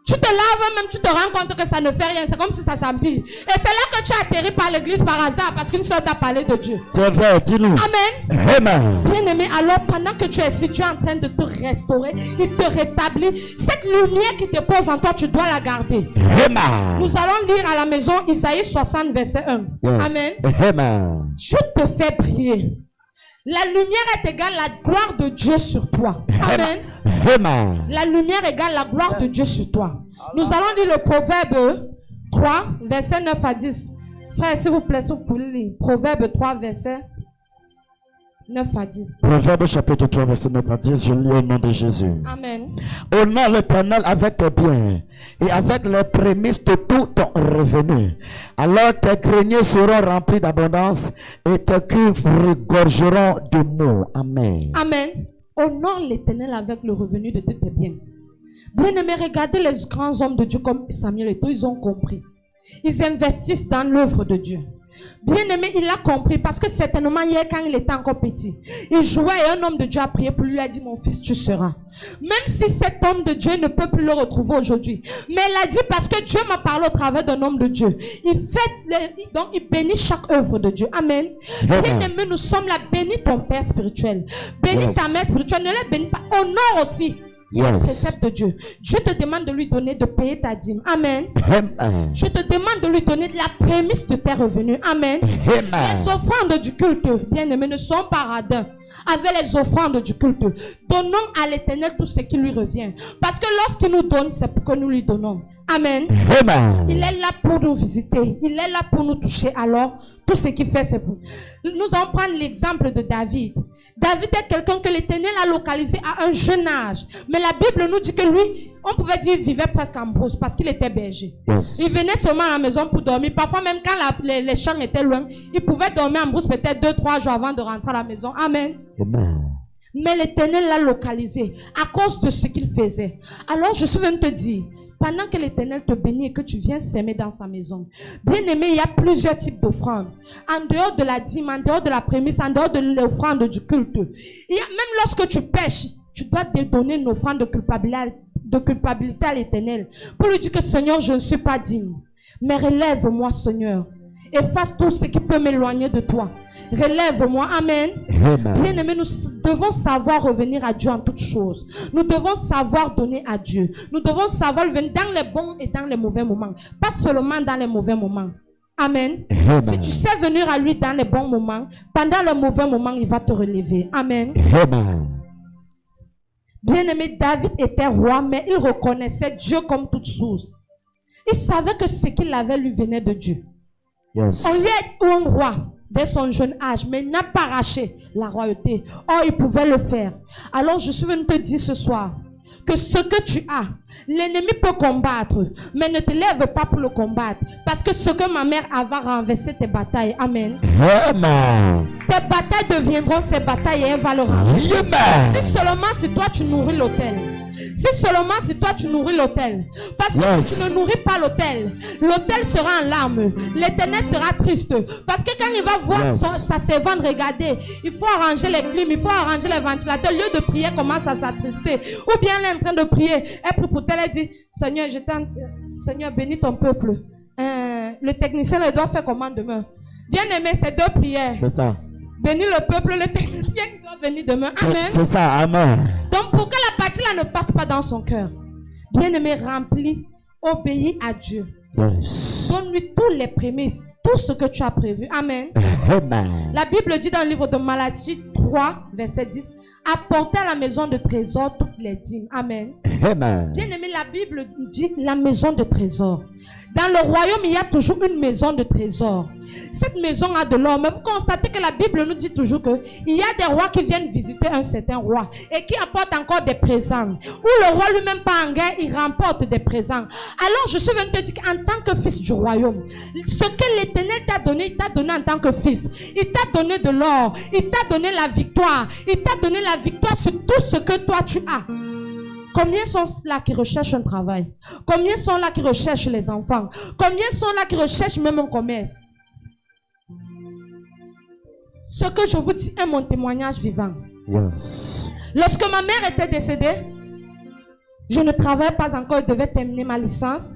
Tu te laves même, tu te rends compte que ça ne fait rien. C'est comme si ça s'empile. Et c'est là que tu atterris par l'église par hasard parce qu'une soeur t'a parlé de Dieu. C'est vrai, dis-nous. Amen. Amen. Bien-aimé, alors pendant que tu es ici, tu es en train de te restaurer, il te rétablit. Cette lumière qui te pose en toi, tu dois la garder. Amen. Nous allons lire à la maison Isaïe 60, verset 1. Yes. Amen. Amen. Je te fais briller. La lumière est égale à la gloire de Dieu sur toi. Amen. Amen. La lumière égale la gloire de Dieu sur toi. Nous allons lire le Proverbe 3, verset 9 à 10. Frère, s'il vous plaît, si vous pouvez lire. Proverbe 3, verset 9 à 10. Proverbe chapitre 3, verset 9 à 10. Je lis au nom de Jésus. Amen. Honore l'Éternel avec tes biens et avec les prémices de tout ton revenu. Alors tes greniers seront remplis d'abondance et tes cuves regorgeront de mots. Amen. Amen. Honore l'Éternel avec le revenu de tous tes biens. Bien-aimés, regardez les grands hommes de Dieu comme Samuel et tout, ils ont compris. Ils investissent dans l'œuvre de Dieu. Bien-aimé, il a compris parce que certainement hier quand il était encore petit, il jouait et un homme de Dieu a prié pour lui, il a dit, mon fils, tu seras. Même si cet homme de Dieu ne peut plus le retrouver aujourd'hui, mais il a dit parce que Dieu m'a parlé au travers d'un homme de Dieu. Donc il bénit chaque œuvre de Dieu. Amen. Bien-aimé, nous sommes là, bénis ton Père spirituel. Bénis ta mère spirituelle, ne les bénis pas. Honore aussi. Précepte de Dieu. Dieu te demande de lui donner, de payer ta dîme. Amen. Amen. Je te demande de lui donner la prémisse de tes revenus. Amen. Les offrandes du culte, bien-aimés, ne sont pas radins. Avec les offrandes du culte, donnons à l'Éternel tout ce qui lui revient. Parce que lorsqu'il nous donne, c'est pour que nous lui donnons. Amen. Amen. Il est là pour nous visiter. Il est là pour nous toucher. Alors, tout ce qu'il fait, c'est pour nous. Allons prendre l'exemple de David. David est quelqu'un que l'Éternel a localisé à un jeune âge. Mais la Bible nous dit que lui, on pouvait dire qu'il vivait presque en brousse parce qu'il était berger. Yes. Il venait seulement à la maison pour dormir. Parfois même quand les champs étaient loin, il pouvait dormir en brousse peut-être 2-3 jours avant de rentrer à la maison. Amen. Amen. Mais l'Éternel l'a localisé à cause de ce qu'il faisait. Alors je suis venu te dire, pendant que l'Éternel te bénit et que tu viens s'aimer dans sa maison, bien aimé, il y a plusieurs types d'offrandes. En dehors de la dîme, en dehors de la prémisse, en dehors de l'offrande du culte. Il y a, même lorsque tu pêches, tu dois te donner une offrande de culpabilité à l'Éternel. Pour lui dire que Seigneur, je ne suis pas digne. Mais relève-moi, Seigneur. Efface tout ce qui peut m'éloigner de toi. Relève-moi. Amen. Amen. Bien-aimés, nous devons savoir revenir à Dieu en toutes choses. Nous devons savoir donner à Dieu. Nous devons savoir venir dans les bons et dans les mauvais moments. Pas seulement dans les mauvais moments. Amen. Amen. Si tu sais venir à lui dans les bons moments, pendant les mauvais moments, il va te relever. Amen. Amen. Bien-aimé, David était roi, mais il reconnaissait Dieu comme toute source. Il savait que ce qu'il avait lui venait de Dieu. Yes. On lui est un roi dès son jeune âge, mais il n'a pas arraché la royauté. Or, il pouvait le faire. Alors, je suis venu te dire ce soir que ce que tu as, l'ennemi peut combattre, mais ne te lève pas pour le combattre. Parce que ce que ma mère a va renverser tes batailles. Amen. Amen. Tes batailles deviendront ses batailles et elle va le renverser. Amen. Si seulement si toi tu nourris l'autel. Si seulement si toi tu nourris l'autel. Parce que Yes. si tu ne nourris pas l'autel, l'autel sera en larmes. L'Éternel sera triste. Parce que quand il va voir Yes. sa servante regarder, il faut arranger les clims, il faut arranger les ventilateurs. Au lieu de prier, commence à s'attrister. Ou bien elle est en train de prier. Elle prie pour elle, elle dit, Seigneur, Seigneur, bénis ton peuple. Le technicien le doit faire comment demain? Bien aimé, c'est deux prières. C'est ça. Bénis le peuple, le technicien qui doit venir demain. Amen. C'est ça. Amen. Donc, pour que la partie là ne passe pas dans son cœur, bien-aimé, remplis, obéis à Dieu. Yes. Donne-lui tous les prémices, tout ce que tu as prévu. Amen. Amen. La Bible dit dans le livre de Malachie 3, verset 10, apportez à la maison de trésor toutes les dîmes. Amen. Amen. Bien-aimé, la Bible dit la maison de trésor. Dans le royaume, il y a toujours une maison de trésor. Cette maison a de l'or. Mais vous constatez que la Bible nous dit toujours que il y a des rois qui viennent visiter un certain roi et qui apportent encore des présents. Ou le roi lui-même pas en guerre, il remporte des présents. Alors je suis venu te dire qu'en tant que fils du royaume, ce que l'Éternel t'a donné, il t'a donné en tant que fils. Il t'a donné de l'or. Il t'a donné la victoire. Il t'a donné la victoire sur tout ce que toi tu as. Combien sont là qui recherchent un travail? Combien sont là qui recherchent les enfants? Combien sont là qui recherchent même un commerce? Ce que je vous dis est mon témoignage vivant. Yes. Lorsque ma mère était décédée, je ne travaillais pas encore, je devais terminer ma licence.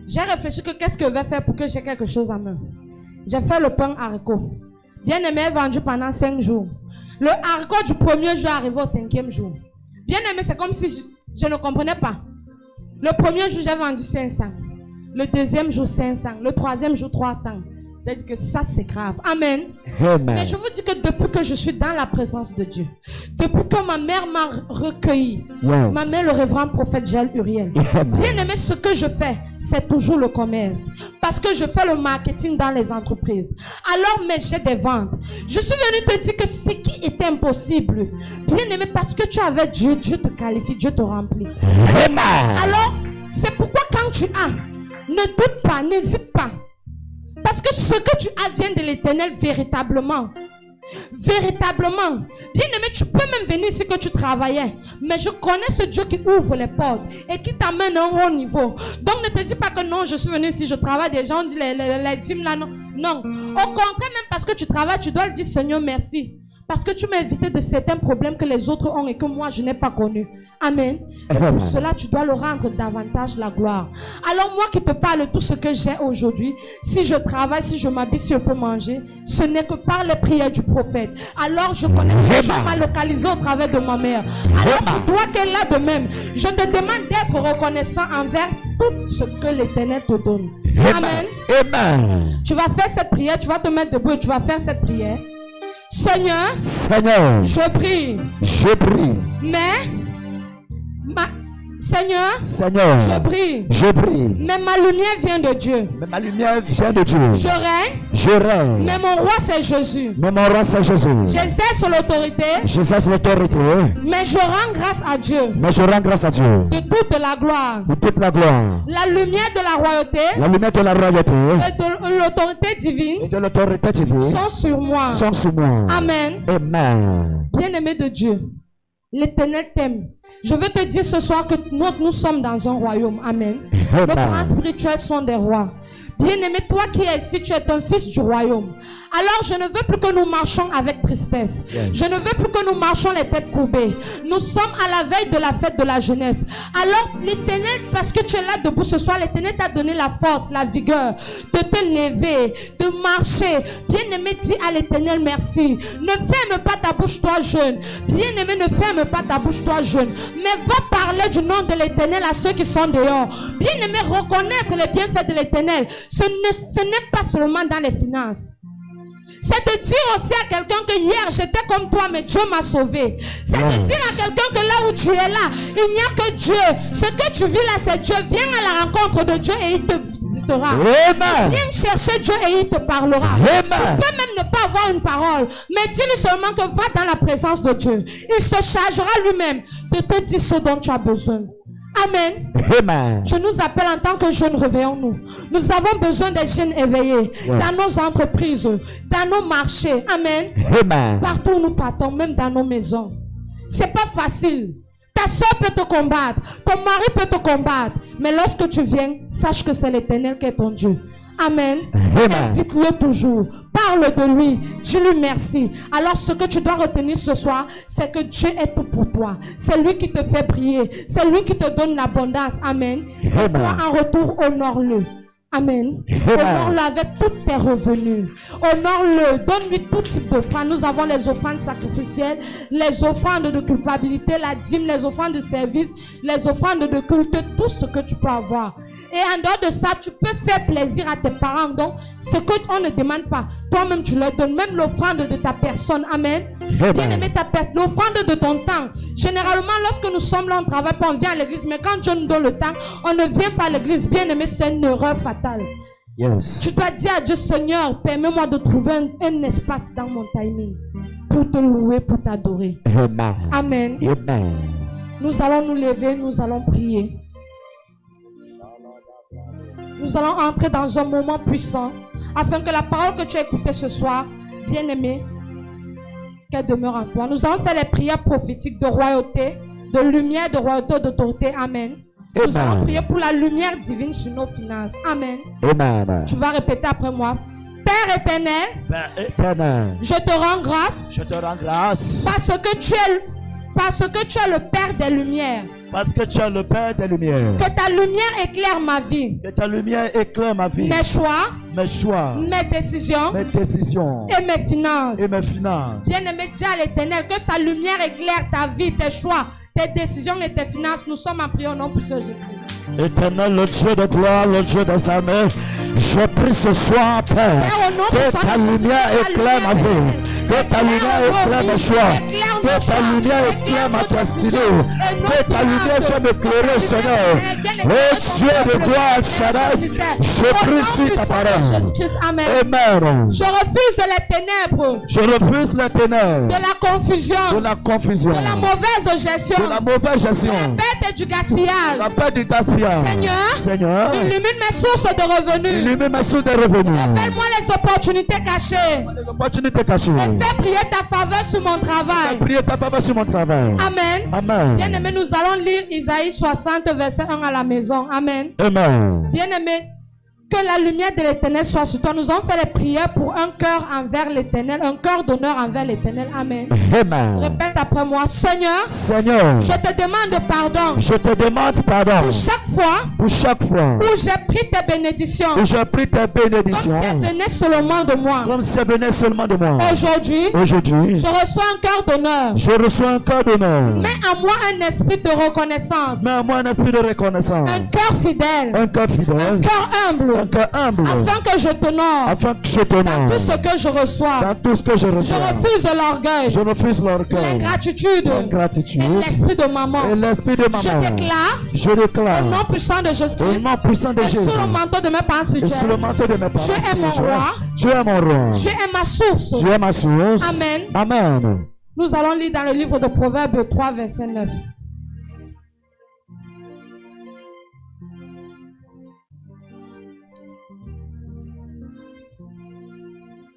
J'ai réfléchi que qu'est-ce que je vais faire pour que j'ai quelque chose à main. J'ai fait le pain haricot. Bien aimé, vendu pendant 5 jours. Le haricot du premier jour est arrivé au 5e jour. Bien aimé, c'est comme si je ne comprenais pas. Le premier jour, j'ai vendu 500. Le deuxième jour, 500. Le troisième jour, 300. J'ai dit que ça, c'est grave. Amen. Amen. Mais je vous dis que depuis que je suis dans la présence de Dieu, depuis que ma mère m'a recueilli, Yes. ma mère, le révérend prophète Jaël Uriel, Amen. bien aimé, ce que je fais, c'est toujours le commerce. Parce que je fais le marketing dans les entreprises. Alors, mais j'ai des ventes. Je suis venue te dire que ce qui était impossible, bien aimé, parce que tu avais Dieu, Dieu te qualifie, Dieu te remplit. Amen. Alors, c'est pourquoi quand tu as, ne doute pas, n'hésite pas. Parce que ce que tu as vient de l'Éternel véritablement. Véritablement. Bien aimé, tu peux même venir ici que tu travaillais. Mais je connais ce Dieu qui ouvre les portes et qui t'amène à un haut niveau. Donc ne te dis pas que non, je suis venu ici, je travaille. Des gens disent les dîmes là, non. Non. Au contraire, même parce que tu travailles, tu dois le dire, Seigneur, merci. Parce que tu m'as évité de certains problèmes que les autres ont et que moi je n'ai pas connus. Amen. Et pour cela, tu dois le rendre davantage la gloire. Alors moi qui te parle de tout ce que j'ai aujourd'hui, si je travaille, si je m'habille, si je peux manger, ce n'est que par les prières du prophète. Alors je connais que Dieu m'a localisé au travers de ma mère. Alors pour toi qui es là de même, je te demande d'être reconnaissant envers tout ce que l'Éternel te donne. Amen. Amen. Tu vas faire cette prière, tu vas te mettre debout et tu vas faire cette prière. Seigneur, Seigneur, je prie, je prie. mais Seigneur, Seigneur, je brille. je brille. Mais ma lumière vient de Dieu. Mais ma lumière vient de Dieu. Je règne. Je règne. Mais mon roi, c'est Jésus. Mais mon roi, c'est Jésus. J'exerce l'autorité. J'exerce l'autorité. Mais je rends grâce à Dieu. Mais je rends grâce à Dieu. De toute la gloire. De toute la gloire. La lumière de la royauté. La lumière de la royauté. Et de l'autorité divine. Et de l'autorité divine. Sont sur moi. Sont sur moi. Amen. Amen. Bien-aimé de Dieu, l'Éternel t'aime. Je veux te dire ce soir que nous sommes dans un royaume. Amen. Nos parents spirituels sont des rois. Bien-aimé, toi qui es ici, tu es un fils du royaume. Alors je ne veux plus que nous marchions avec tristesse. Yes. Je ne veux plus que nous marchions les têtes courbées. Nous sommes à la veille de la fête de la jeunesse. Alors l'Éternel, parce que tu es là debout ce soir, l'Éternel t'a donné la force, la vigueur de te lever, de marcher. Bien-aimé, dis à l'Éternel merci. Ne ferme pas ta bouche, toi jeune. Bien-aimé, ne ferme pas ta bouche, toi jeune. Mais va parler du nom de l'Éternel à ceux qui sont dehors. Bien-aimé, reconnaître les bienfaits de l'Éternel. Ce n'est pas seulement dans les finances. C'est de dire aussi à quelqu'un que hier j'étais comme toi mais Dieu m'a sauvé. C'est de dire à quelqu'un que là où tu es là, il n'y a que Dieu. Ce que tu vis là c'est Dieu. Viens à la rencontre de Dieu et il te visitera. Amen. Viens chercher Dieu et il te parlera. Amen. Tu peux même ne pas avoir une parole, mais dis-lui seulement que va dans la présence de Dieu. Il se chargera lui-même de te dire ce dont tu as besoin. Amen. Amen. Je nous appelle en tant que jeunes, réveillons-nous. Nous avons besoin des jeunes éveillés dans nos entreprises, dans nos marchés. Amen. Amen. Partout où nous partons, même dans nos maisons. C'est pas facile. Ta soeur peut te combattre, ton mari peut te combattre, mais lorsque tu viens, sache que c'est l'Éternel qui est ton Dieu. Amen. Invite-le toujours. Parle de lui. Dis-lui merci. Alors ce que tu dois retenir ce soir, c'est que Dieu est tout pour toi. C'est lui qui te fait briller. C'est lui qui te donne l'abondance. Amen. Et toi en retour, honore-le. Amen. Honore-le avec tous tes revenus. Honore-le. Donne-lui tout type d'offrandes. Nous avons les offrandes sacrificielles, les offrandes de culpabilité, la dîme, les offrandes de service, les offrandes de culte, tout ce que tu peux avoir. Et en dehors de ça, tu peux faire plaisir à tes parents. Donc, ce qu'on ne demande pas, toi-même tu leur donnes. Même l'offrande de ta personne. Amen. Bien-aimé, l'offrande de ton temps. Généralement, lorsque nous sommes là, on travaille pas, on vient à l'église. Mais quand Dieu nous donne le temps, on ne vient pas à l'église. Bien-aimé, c'est une erreur fatale. Yes. Tu dois dire à Dieu, Seigneur, permets-moi de trouver un espace dans mon timing pour te louer, pour t'adorer. Amen. Amen. Amen. Nous allons nous lever, nous allons prier. Nous allons entrer dans un moment puissant afin que la parole que tu as écoutée ce soir, bien-aimée, qu'elle demeure en toi. Nous allons faire les prières prophétiques de royauté, de lumière, de royauté, d'autorité. Amen. Nous allons prier pour la lumière divine sur nos finances. Amen. Amen. Tu vas répéter après moi. Père éternel, Père éternel, je te rends grâce. je te rends grâce Parce que tu es le Père des lumières. parce que tu es le Père des lumières. Que ta lumière éclaire ma vie. Que ta lumière éclaire ma vie, Mes choix, mes choix, mes décisions mes décisions et mes finances. et mes finances. Bien-aimé, dis à l'Éternel que sa lumière éclaire ta vie, tes choix, tes décisions et tes finances. Nous sommes en prière au nom de Jésus-Christ. Éternel, le Dieu de gloire, le Dieu des armées, je prie ce soir, Père, que ta lumière éclaire ma vie, que ta lumière éclaire mes choix, que ta lumière éclaire ma destinée, que ta lumière vienne m'éclairer, Seigneur. Oh Dieu de gloire, Shaddai, je prie sur ta parole. Amen. Amen. Je refuse les ténèbres, Je refuse les ténèbres, de la confusion, de la confusion, de la mauvaise gestion, de la mauvaise de gestion, la perte et du gaspillage. la perte du gaspillage. Seigneur, Illumine mes sources de revenus. illumine mes sources de revenus. Révèle-moi les opportunités cachées. Les opportunités cachées. Et fais prier ta faveur sur mon travail. Priez ta faveur sur mon travail. Amen. Amen. Bien-aimé, nous allons lire Isaïe 60, verset 1 à la maison. Amen. Amen. Bien-aimé, que la lumière de l'Éternel soit sur toi. Nous allons faire les prières pour un cœur envers l'Éternel, un cœur d'honneur envers l'Éternel. Amen. Amen. Répète après moi. Seigneur, Seigneur, je te demande pardon je te demande pardon pour chaque fois pour chaque fois où j'ai pris tes bénédictions où j'ai pris tes comme bénédictions si elles venaient seulement de moi. comme si elles venaient seulement de moi. Aujourd'hui, Aujourd'hui, je reçois un cœur d'honneur. je reçois un cœur d'honneur. Mets en moi un esprit de reconnaissance, Mets en moi un esprit de reconnaissance, un cœur fidèle, un cœur un fidèle, cœur humble, un cœur humble, afin que je t'honore afin que je t'honore dans tout ce que je reçois. dans tout ce que je Je reçois. refuse l'orgueil, Je refuse l'orgueil, l'ingratitude l'ingratitude et l'esprit de et maman. l'esprit de Je maman. déclare Je au déclare nom puissant de au Jésus-Christ nom puissant de et Jésus, sous le manteau de mes parents et sous le spirituels, manteau de mes parents Dieu est mon spirituels, roi. Dieu est mon roi, Dieu est ma source. Dieu est ma source. Amen. Amen. Nous allons lire dans le livre de Proverbes 3, verset 9.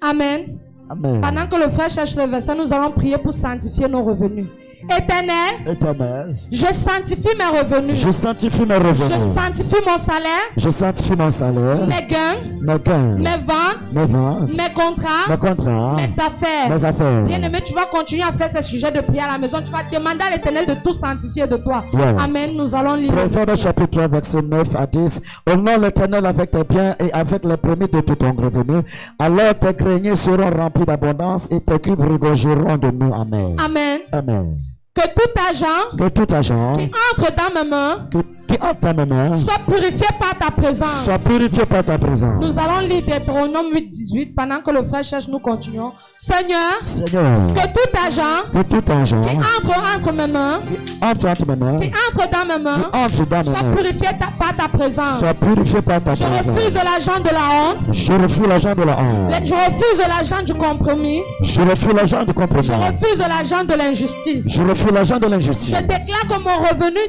Amen. Amen. Pendant que le frère cherche le verset, nous allons prier pour sanctifier nos revenus. Éternel, Éternel, je sanctifie mes revenus. je sanctifie mes Je revenus. sanctifie mon salaire, Je sanctifie mon salaire, mes gains, mes gains, mes ventes, mes ventes, mes contrats, mes contrats, mes affaires. mes affaires. Bien-aimé, tu vas continuer à faire ces sujets de prière à la maison. Tu vas demander à l'Éternel de tout sanctifier de toi. Yes. Amen. Nous allons lire. le Proverbe verset. chapitre 3, verset 9 à 10. Honore l'Éternel avec tes biens et avec les prémices de tout ton revenu. Alors tes greniers seront remplis d'abondance et tes cuves regorgeront de nous. Amen. Amen. Amen. Que tout argent Que tout argent qui entre dans mes mains qui entre dans mes mains soit purifié par ta présence. soit purifié par ta présence. Nous allons lire Deutéronome 8-18 pendant que le frère cherche, nous continuons. Seigneur, Seigneur, que tout argent que tout argent qui entre mes mains, entre mes mains, qui entre dans mes mains, entre dans mes soit mains, purifié par ta présence. soit purifié par ta Je présence. refuse l'argent de la honte. Je refuse l'argent de la honte. Je refuse l'argent du compromis. Je refuse l'argent du compromis. Je refuse l'argent de l'injustice. Je refuse l'argent de l'injustice. Je déclare que mon revenu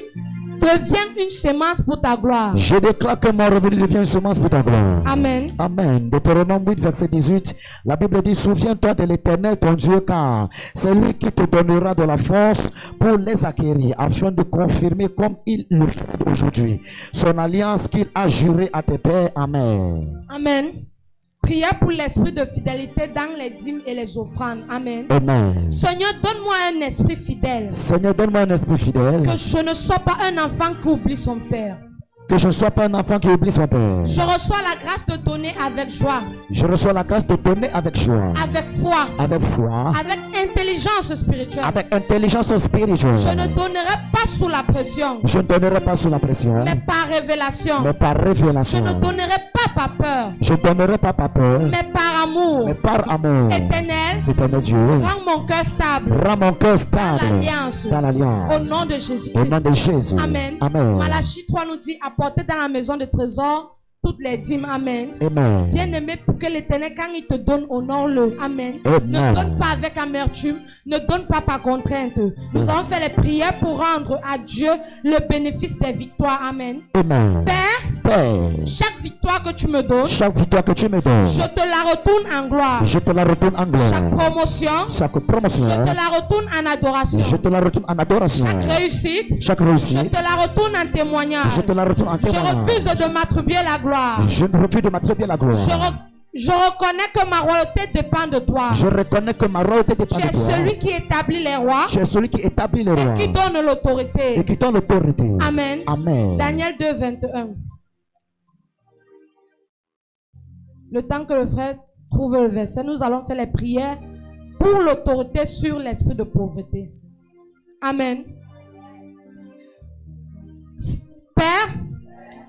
devient une semence pour ta gloire. Je déclare que mon revenu devient une semence pour ta gloire. Amen. Amen. Deutéronome 8, verset 18. La Bible dit, souviens-toi de l'Éternel ton Dieu, car c'est lui qui te donnera de la force pour les acquérir, afin de confirmer comme il le fait aujourd'hui son alliance qu'il a jurée à tes pères. Amen. Amen. Prière pour l'esprit de fidélité dans les dîmes et les offrandes. Amen. Amen. Seigneur, donne-moi un esprit fidèle. Seigneur, donne-moi un esprit fidèle. Que je ne sois pas un enfant qui oublie son père. Que je ne sois pas un enfant qui oublie son père. Je reçois la grâce de donner avec joie, Je reçois la grâce de donner avec joie, avec foi, avec foi, avec intelligence spirituelle. avec intelligence spirituelle. Je ne donnerai pas sous la pression, Je ne donnerai pas sous la pression, mais par révélation. mais par Je révélation. ne donnerai pas par peur, Je ne donnerai pas par peur, mais par amour. mais par amour. Éternel, Éternel Dieu, rends mon cœur stable rends mon cœur stable l'alliance. dans l'alliance. Au nom de Au nom Jésus-Christ. de Jésus. Amen. Amen. Malachie 3 nous dit, apportez dans la maison de trésors toutes les dîmes. Amen. Amen. Bien-aimé, pour que l'Éternel, quand il te donne, honore-le. Amen. Amen. Ne donne pas avec amertume, ne donne pas par contrainte. Nous Yes. allons faire les prières pour rendre à Dieu le bénéfice des victoires. Amen. Amen. Père, Père, chaque victoire que tu me donnes, chaque victoire que tu me donnes, je te la retourne en gloire. je te la retourne en Chaque gloire. promotion, Chaque je promotion, te la retourne en adoration. je te la retourne en adoration. Chaque réussite, Chaque je réussite, te la retourne en témoignage. je te la retourne en Je témoignage. refuse de m'attribuer la gloire. Je ne refuse de m'attribuer la gloire. Je reconnais que ma royauté dépend de toi. Je reconnais que ma royauté dépend Tu de es toi. celui qui établit les rois Tu es celui qui établit les rois et qui donne et l'autorité. qui donne l'autorité. Amen. Amen. Daniel 2, 21. Le temps que le frère trouve le verset, nous allons faire les prières pour l'autorité sur l'esprit de pauvreté. Amen. Père,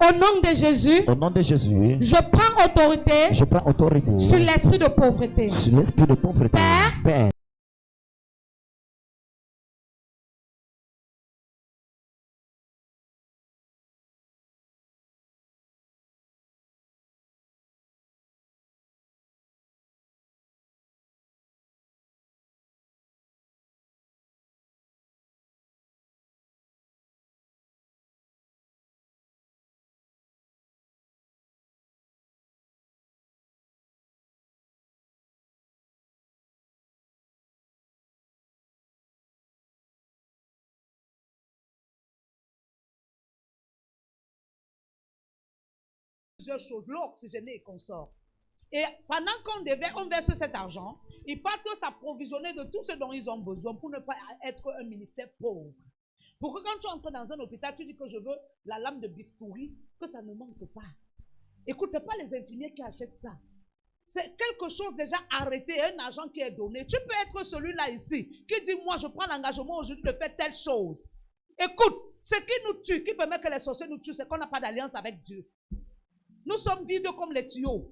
au nom de Jésus, Au nom de Jésus, je prends autorité je prends autorité sur l'esprit de pauvreté. sur l'esprit de pauvreté. Père, Père, plusieurs choses, l'eau oxygénée et consort. Et pendant on verse cet argent, ils partent s'approvisionner de tout ce dont ils ont besoin pour ne pas être un ministère pauvre. Pour que quand tu entres dans un hôpital, tu dis que je veux la lame de bistouri, que ça ne manque pas. Écoute, ce n'est pas les infirmiers qui achètent ça. C'est quelque chose déjà arrêté, un argent qui est donné. Tu peux être celui-là ici qui dit, moi je prends l'engagement aujourd'hui de faire telle chose. Écoute, ce qui nous tue, qui permet que les sorciers nous tuent, c'est qu'on n'a pas d'alliance avec Dieu. Nous sommes vides comme les tuyaux.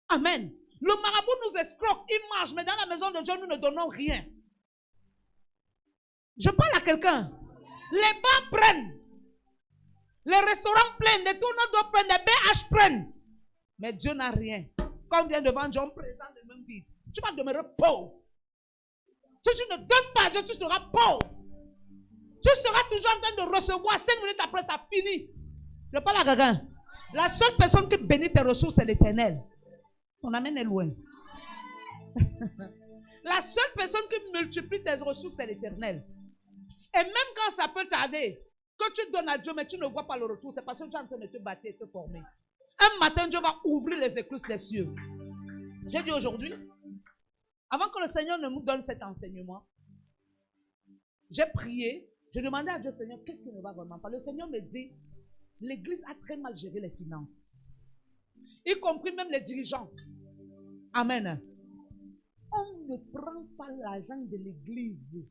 Amen. Le marabout nous escroque, il marche, mais dans la maison de Dieu, nous ne donnons rien. Je parle à quelqu'un. Les bars prennent. Les restaurants prennent. Les tournois d'eau prennent. Les BH prennent. Mais Dieu n'a rien. Quand on vient devant Dieu, on présente le même vide. Tu vas demeurer pauvre. Si tu ne donnes pas à Dieu, tu seras pauvre. Tu seras toujours en train de recevoir. 5 minutes après, ça finit. Je parle à quelqu'un. La seule personne qui bénit tes ressources, c'est l'Éternel. Ton amen est loin. La seule personne qui multiplie tes ressources, c'est l'Éternel. Et même quand ça peut tarder, que tu donnes à Dieu, mais tu ne vois pas le retour, c'est parce que tu es en train de te bâtir et te former. Un matin, Dieu va ouvrir les écluses des cieux. J'ai dit aujourd'hui, avant que le Seigneur ne nous donne cet enseignement, j'ai prié, je demandais à Dieu, Seigneur, qu'est-ce qui ne va vraiment pas? Le Seigneur me dit, l'Église a très mal géré les finances, y compris même les dirigeants. Amen. On ne prend pas l'argent de l'Église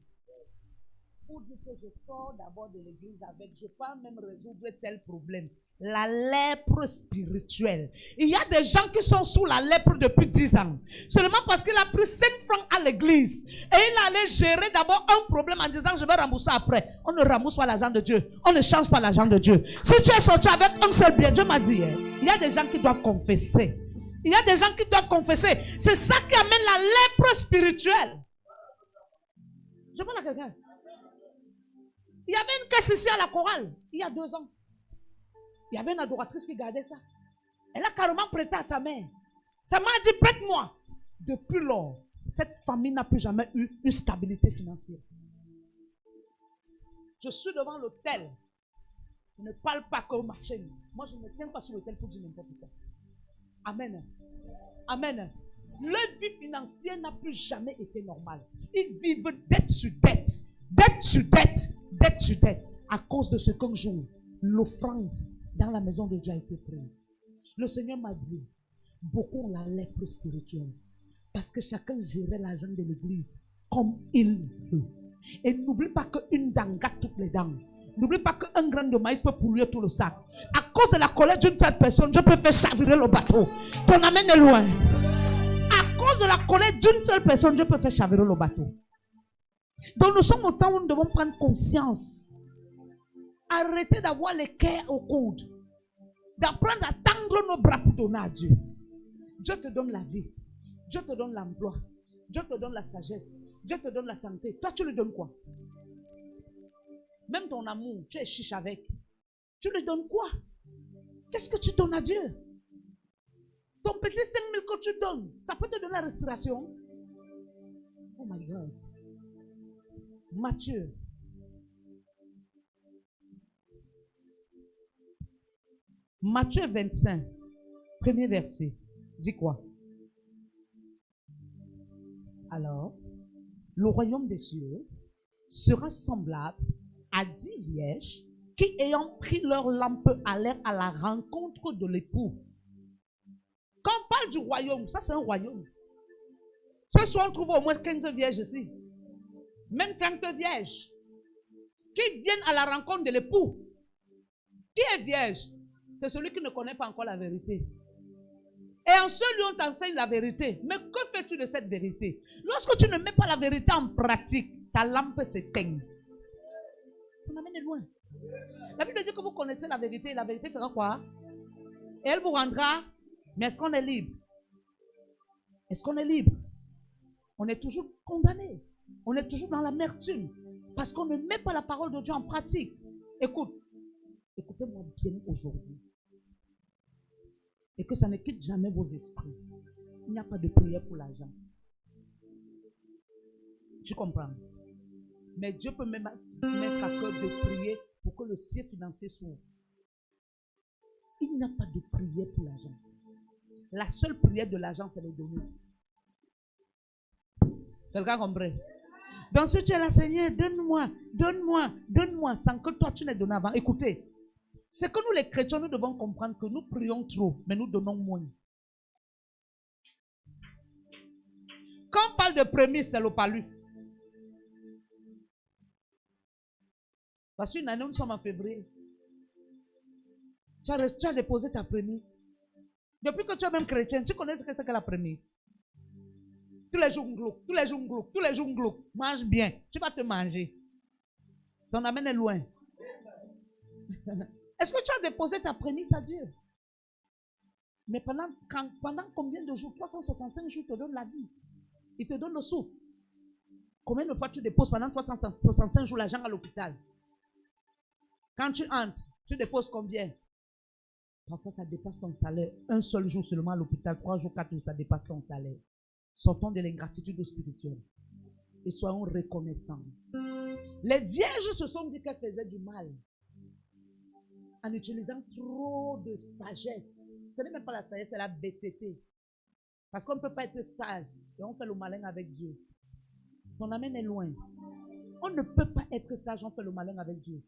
pour dire que je sors d'abord de l'Église avec, je peux même résoudre tel problème. La lèpre spirituelle. Il y a des gens qui sont sous la lèpre depuis 10 ans. Seulement parce qu'il a pris 5 francs à l'église. Et il allait gérer d'abord un problème en disant je vais rembourser après. On ne rembourse pas l'argent de Dieu. On ne change pas l'argent de Dieu. Si tu es sorti avec un seul bien, Dieu m'a dit, il y a des gens qui doivent confesser. Il y a des gens qui doivent confesser. C'est ça qui amène la lèpre spirituelle. Je parle à quelqu'un. Il y avait une caisse ici à la chorale, il y a 2 ans. Il y avait une adoratrice qui gardait ça. Elle a carrément prêté à sa mère. Sa mère a dit, prête-moi. Depuis lors, cette famille n'a plus jamais eu une stabilité financière. Je suis devant l'autel. Je ne parle pas que ma chaîne. Moi, je ne me tiens pas sur l'autel pour dire n'importe quoi. Amen. Amen. Leur vie financière n'a plus jamais été normale. Ils vivent dette sur dette. Dette sur dette. Dette sur dette. À cause de ce qu'un jour, l'offrande dans la maison de Dieu a été prise. Le Seigneur m'a dit, beaucoup ont la lèpre spirituelle. Parce que chacun gérait l'argent de l'église comme il veut. Et n'oublie pas qu'une dent gâte toutes les dents. N'oublie pas qu'un grain de maïs peut pourrir tout le sac. À cause de la colère d'une telle personne, Dieu peut faire chavirer le bateau. Ton amen est loin. À cause de la colère d'une seule personne, Dieu peut faire chavirer le bateau. Donc nous sommes au temps où nous devons prendre conscience. Arrêtez d'avoir les cœurs au coude. D'apprendre à tendre nos bras pour donner à Dieu. Dieu te donne la vie. Dieu te donne l'emploi. Dieu te donne la sagesse. Dieu te donne la santé. Toi, tu lui donnes quoi? Même ton amour, tu es chiche avec. Tu lui donnes quoi? Qu'est-ce que tu donnes à Dieu? Ton petit 5 000 que tu donnes, ça peut te donner la respiration. Oh my God. Matthieu. Matthieu 25, premier verset, dit quoi? Alors, le royaume des cieux sera semblable à 10 vierges qui, ayant pris leur lampe, allèrent à la rencontre de l'époux. Quand on parle du royaume, ça c'est un royaume. Ce soir, on trouve au moins 15 vierges ici. Même 30 vierges qui viennent à la rencontre de l'époux. Qui est vierge? C'est celui qui ne connaît pas encore la vérité. Et en ce lieu, on t'enseigne la vérité. Mais que fais-tu de cette vérité? Lorsque tu ne mets pas la vérité en pratique, ta lampe s'éteint. On amène loin. La Bible dit que vous connaîtrez la vérité. Et la vérité fera quoi? Et elle vous rendra. Mais est-ce qu'on est libre? Est-ce qu'on est libre? On est toujours condamné. On est toujours dans l'amertume. Parce qu'on ne met pas la parole de Dieu en pratique. Écoute. Écoutez-moi bien aujourd'hui. Et que ça ne quitte jamais vos esprits. Il n'y a pas de prière pour l'argent. Tu comprends? Mais Dieu peut même mettre à cœur de prier pour que le ciel financier s'ouvre. Il n'y a pas de prière pour l'argent. La seule prière de l'argent, c'est de donner. Quelqu'un comprend? Donc si tu es là, Seigneur, donne-moi, donne-moi, donne-moi, sans que toi tu n'aies donné avant. Écoutez. C'est que nous les chrétiens, nous devons comprendre que nous prions trop, mais nous donnons moins. Quand on parle de prémisse, c'est le palu. Parce qu'une année, nous sommes en février. Tu as déposé ta prémisse. Depuis que tu es même chrétien, tu connais ce que c'est que la prémisse. Tous les jours, glouc, tous les jours, glouc, tous les jours, glouc. Mange bien. Tu vas te manger. Ton amen est loin. Est-ce que tu as déposé ta prémisse à Dieu? Mais pendant combien de jours? 365 jours, il te donne la vie. Il te donne le souffle. Combien de fois tu déposes pendant 365 jours l'argent à l'hôpital? Quand tu entres, tu déposes combien? Parfois, ça dépasse ton salaire. Un seul jour seulement à l'hôpital, 3 jours, 4 jours, ça dépasse ton salaire. Sortons de l'ingratitude spirituelle et soyons reconnaissants. Les vierges se sont dit qu'elles faisaient du mal en utilisant trop de sagesse. Ce n'est même pas la sagesse, c'est la bêteté. Parce qu'on ne peut pas être sage et on fait le malin avec Dieu. Ton amen est loin. On ne peut pas être sage, on fait le malin avec Dieu.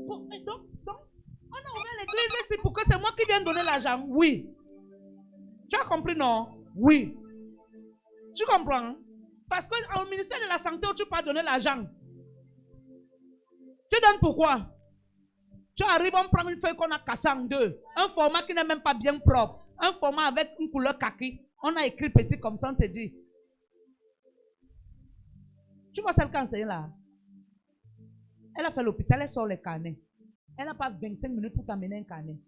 Donc, on a ouvert l'église ici pour que c'est moi qui viens donner l'argent. Oui. Tu as compris, non? Oui. Tu comprends? Parce qu'au ministère de la Santé, tu peux donner l'argent. Tu donnes pourquoi? Tu arrives, on prend une feuille qu'on a cassée en deux. Un format qui n'est même pas bien propre. Un format avec une couleur kaki. On a écrit petit comme ça, on te dit. Tu vois celle qui enseigne là? Elle a fait l'hôpital, elle sort les carnets. Elle n'a pas 25 minutes pour t'amener un carnet.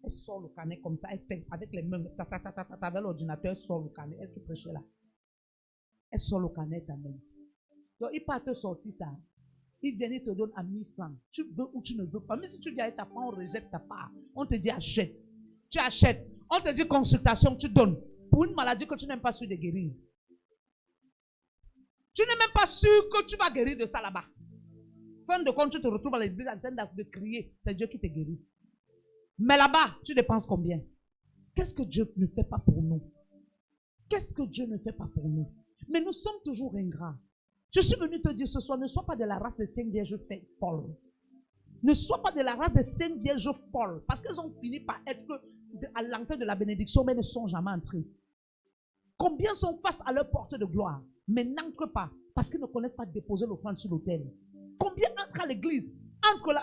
Elle sort le carnet comme ça, elle fait avec les mains, avec l'ordinateur, elle sort le carnet. Elle qui prêchait là. Elle sort le carnet, t'amène. Donc, il part te sortir ça. Il vient, il te donne à 1000 francs. Tu veux ou tu ne veux pas. Même si tu dis à ta part, on rejette ta part. On te dit achète. Tu achètes. On te dit consultation, tu donnes. Pour une maladie que tu n'es pas sûr de guérir. Tu n'es même pas sûr que tu vas guérir de ça là-bas. Fin de compte, tu te retrouves à l'église en train de crier. C'est Dieu qui te guérit. Mais là-bas, tu dépenses combien? Qu'est-ce que Dieu ne fait pas pour nous? Qu'est-ce que Dieu ne fait pas pour nous? Mais nous sommes toujours ingrats. Je suis venu te dire ce soir, ne sois pas de la race des 5 vierges folles. Ne sois pas de la race des 5 vierges folles. Parce qu'elles ont fini par être à l'entrée de la bénédiction, mais ne sont jamais entrées. Combien sont face à leur porte de gloire, mais n'entrent pas, parce qu'ils ne connaissent pas déposer l'offrande sur l'autel. Combien entrent à l'église, entre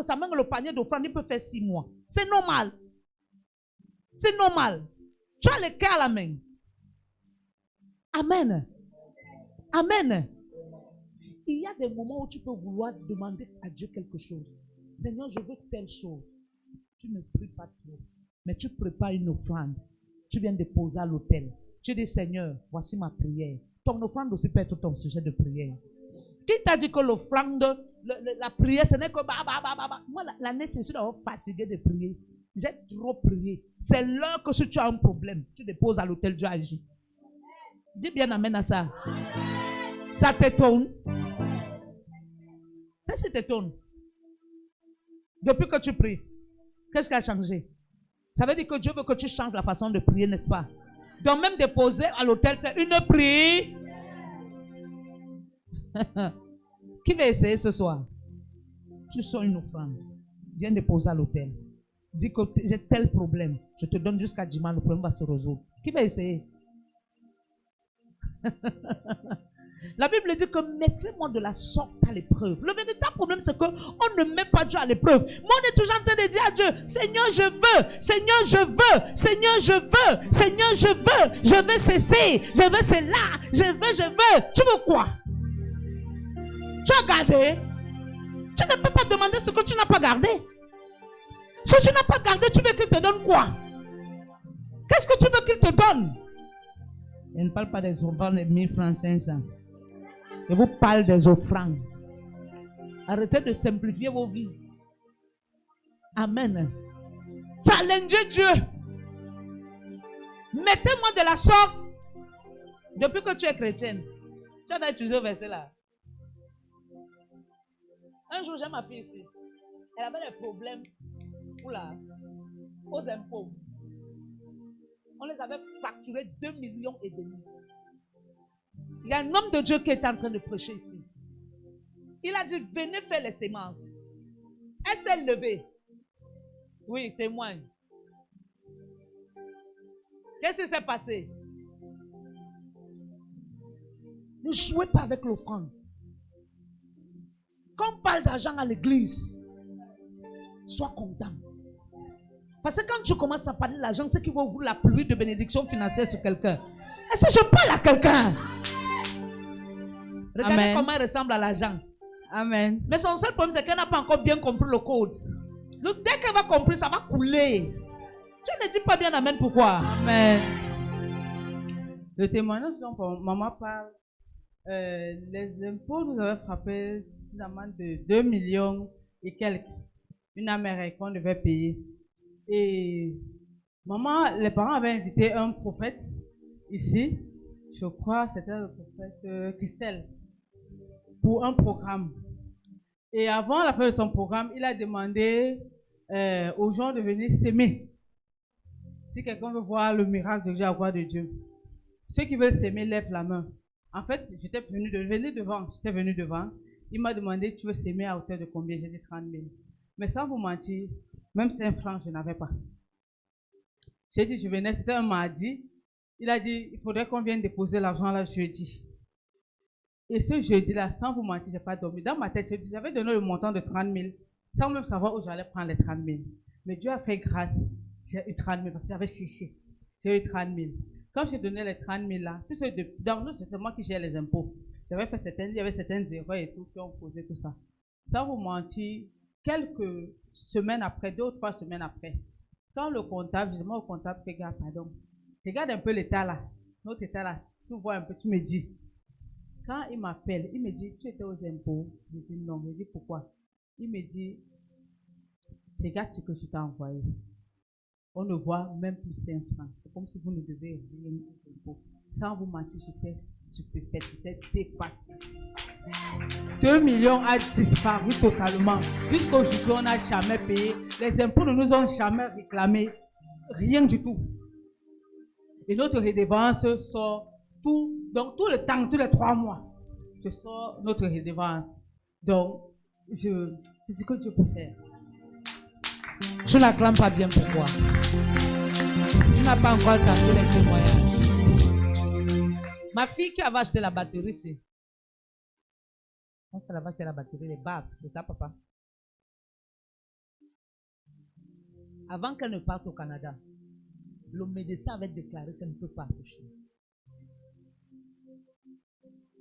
sa main et le panier d'offrande, il peut faire 6 mois. C'est normal. C'est normal. Tu as le cœur à la main. Amen. Amen. Il y a des moments où tu peux vouloir demander à Dieu quelque chose. Seigneur, je veux telle chose. Tu ne pries pas trop, mais tu prépares une offrande. Tu viens déposer à l'autel. Tu dis, Seigneur, voici ma prière. Ton offrande aussi peut être ton sujet de prière. Qui t'a dit que l'offrande, la prière, ce n'est que Moi, l'année, c'est sûr d'avoir fatigué de prier. J'ai trop prié. C'est l'heure que si tu as un problème, tu déposes à l'autel, Dieu agit. Dis bien amen à ça. Ça t'étonne? Qu'est-ce qui t'étonne? Depuis que tu pries, qu'est-ce qui a changé? Ça veut dire que Dieu veut que tu changes la façon de prier, n'est-ce pas? Donc même déposer à l'autel, c'est une prière. Qui va essayer ce soir? Tu sors une offrande. Viens déposer à l'autel. Dis que j'ai tel problème. Je te donne jusqu'à dimanche, le problème va se résoudre. Qui va essayer? La Bible dit que mettez-moi de la sorte à l'épreuve. Le véritable problème, c'est qu'on ne met pas Dieu à l'épreuve. Moi, on est toujours en train de dire à Dieu, Seigneur, je veux, Seigneur, je veux, Seigneur, je veux, Seigneur, je veux cesser, je veux cela, je veux. Tu veux quoi? Tu as gardé? Tu ne peux pas demander ce que tu n'as pas gardé. Si tu n'as pas gardé, tu veux qu'il te donne quoi? Qu'est-ce que tu veux qu'il te donne? Je ne parle pas des offrandes de 1000 francs 500. Je vous parle des offrandes. Arrêtez de simplifier vos vies. Amen. Challengez Dieu. Mettez-moi de la sorte. Depuis que tu es chrétienne, tu as utilisé ce verset là. Un jour, j'ai ma fille ici. Elle avait des problèmes aux impôts. On les avait facturés 2,5 millions. Il y a un homme de Dieu qui est en train de prêcher ici. Il a dit, venez faire les semences. Elle s'est levée. Oui, témoigne. Qu'est-ce qui s'est passé? Ne jouez pas avec l'offrande. Quand on parle d'argent à l'église, sois content. Parce que quand tu commences à parler de l'argent, c'est qu'il va ouvrir la pluie de bénédiction financière sur quelqu'un. Et si je parle à quelqu'un, regardez Amen. comment il ressemble à l'argent. Amen. Mais son seul problème, c'est qu'elle n'a pas encore bien compris le code. Donc, dès qu'elle va comprendre, ça va couler. Tu ne dis pas bien amen, pourquoi? Amen. Le témoignage dont maman parle, les impôts nous avaient frappé une amende de 2 millions et quelques. Une Américaine qu'on devait payer. Et maman, les parents avaient invité un prophète ici. Je crois c'était le prophète Christelle, pour un programme. Et avant la fin de son programme, il a demandé aux gens de venir s'aimer. Si quelqu'un veut voir le miracle de Dieu, la gloire de Dieu. Ceux qui veulent s'aimer, lèvent la main. En fait, j'étais venu devant. Il m'a demandé, tu veux s'aimer à hauteur de combien? J'ai dit 30 000. Mais sans vous mentir, même 5 francs, je n'avais pas. J'ai dit, je venais, c'était un mardi. Il a dit, il faudrait qu'on vienne déposer l'argent là jeudi. Et ce jeudi-là, sans vous mentir, je n'ai pas dormi. Dans ma tête, j'avais donné le montant de 30 000, sans même savoir où j'allais prendre les 30 000. Mais Dieu a fait grâce. J'ai eu 30 000 parce que j'avais cherché. J'ai eu 30 000. Quand j'ai donné les 30 000 là, c'est moi qui gère les impôts. Il y avait certaines erreurs et tout qui ont causé tout ça. Sans vous mentir, quelques semaines après, 2 ou 3 semaines après, quand le comptable, je demande au comptable, regarde, pardon, regarde un peu l'état là, notre état là, tu vois un peu, tu me dis. Quand il m'appelle, il me dit, tu étais aux impôts? Je dis non. Je dis pourquoi? Il me dit, regarde ce que je t'ai envoyé. On ne voit même plus 5 francs. C'est comme si vous ne devez rien aux impôts. Sans vous mentir, j'étais stupéfaite, j'étais dépassée. 2 millions a disparu totalement. Jusqu'aujourd'hui, on n'a jamais payé. Les impôts ne nous ont jamais réclamé rien du tout. Et notre redevance sort donc tout le temps, tous les 3 mois, je sors notre redevance. Donc, c'est ce que Dieu peut faire. Je ne l'acclame pas bien, pourquoi? Tu n'as pas encore entendu les témoignages. Ma fille qui avait acheté la batterie, c'est. Je pense qu'elle avait acheté la batterie, les baves. C'est ça, papa? Avant qu'elle ne parte au Canada, le médecin avait déclaré qu'elle ne peut pas accoucher.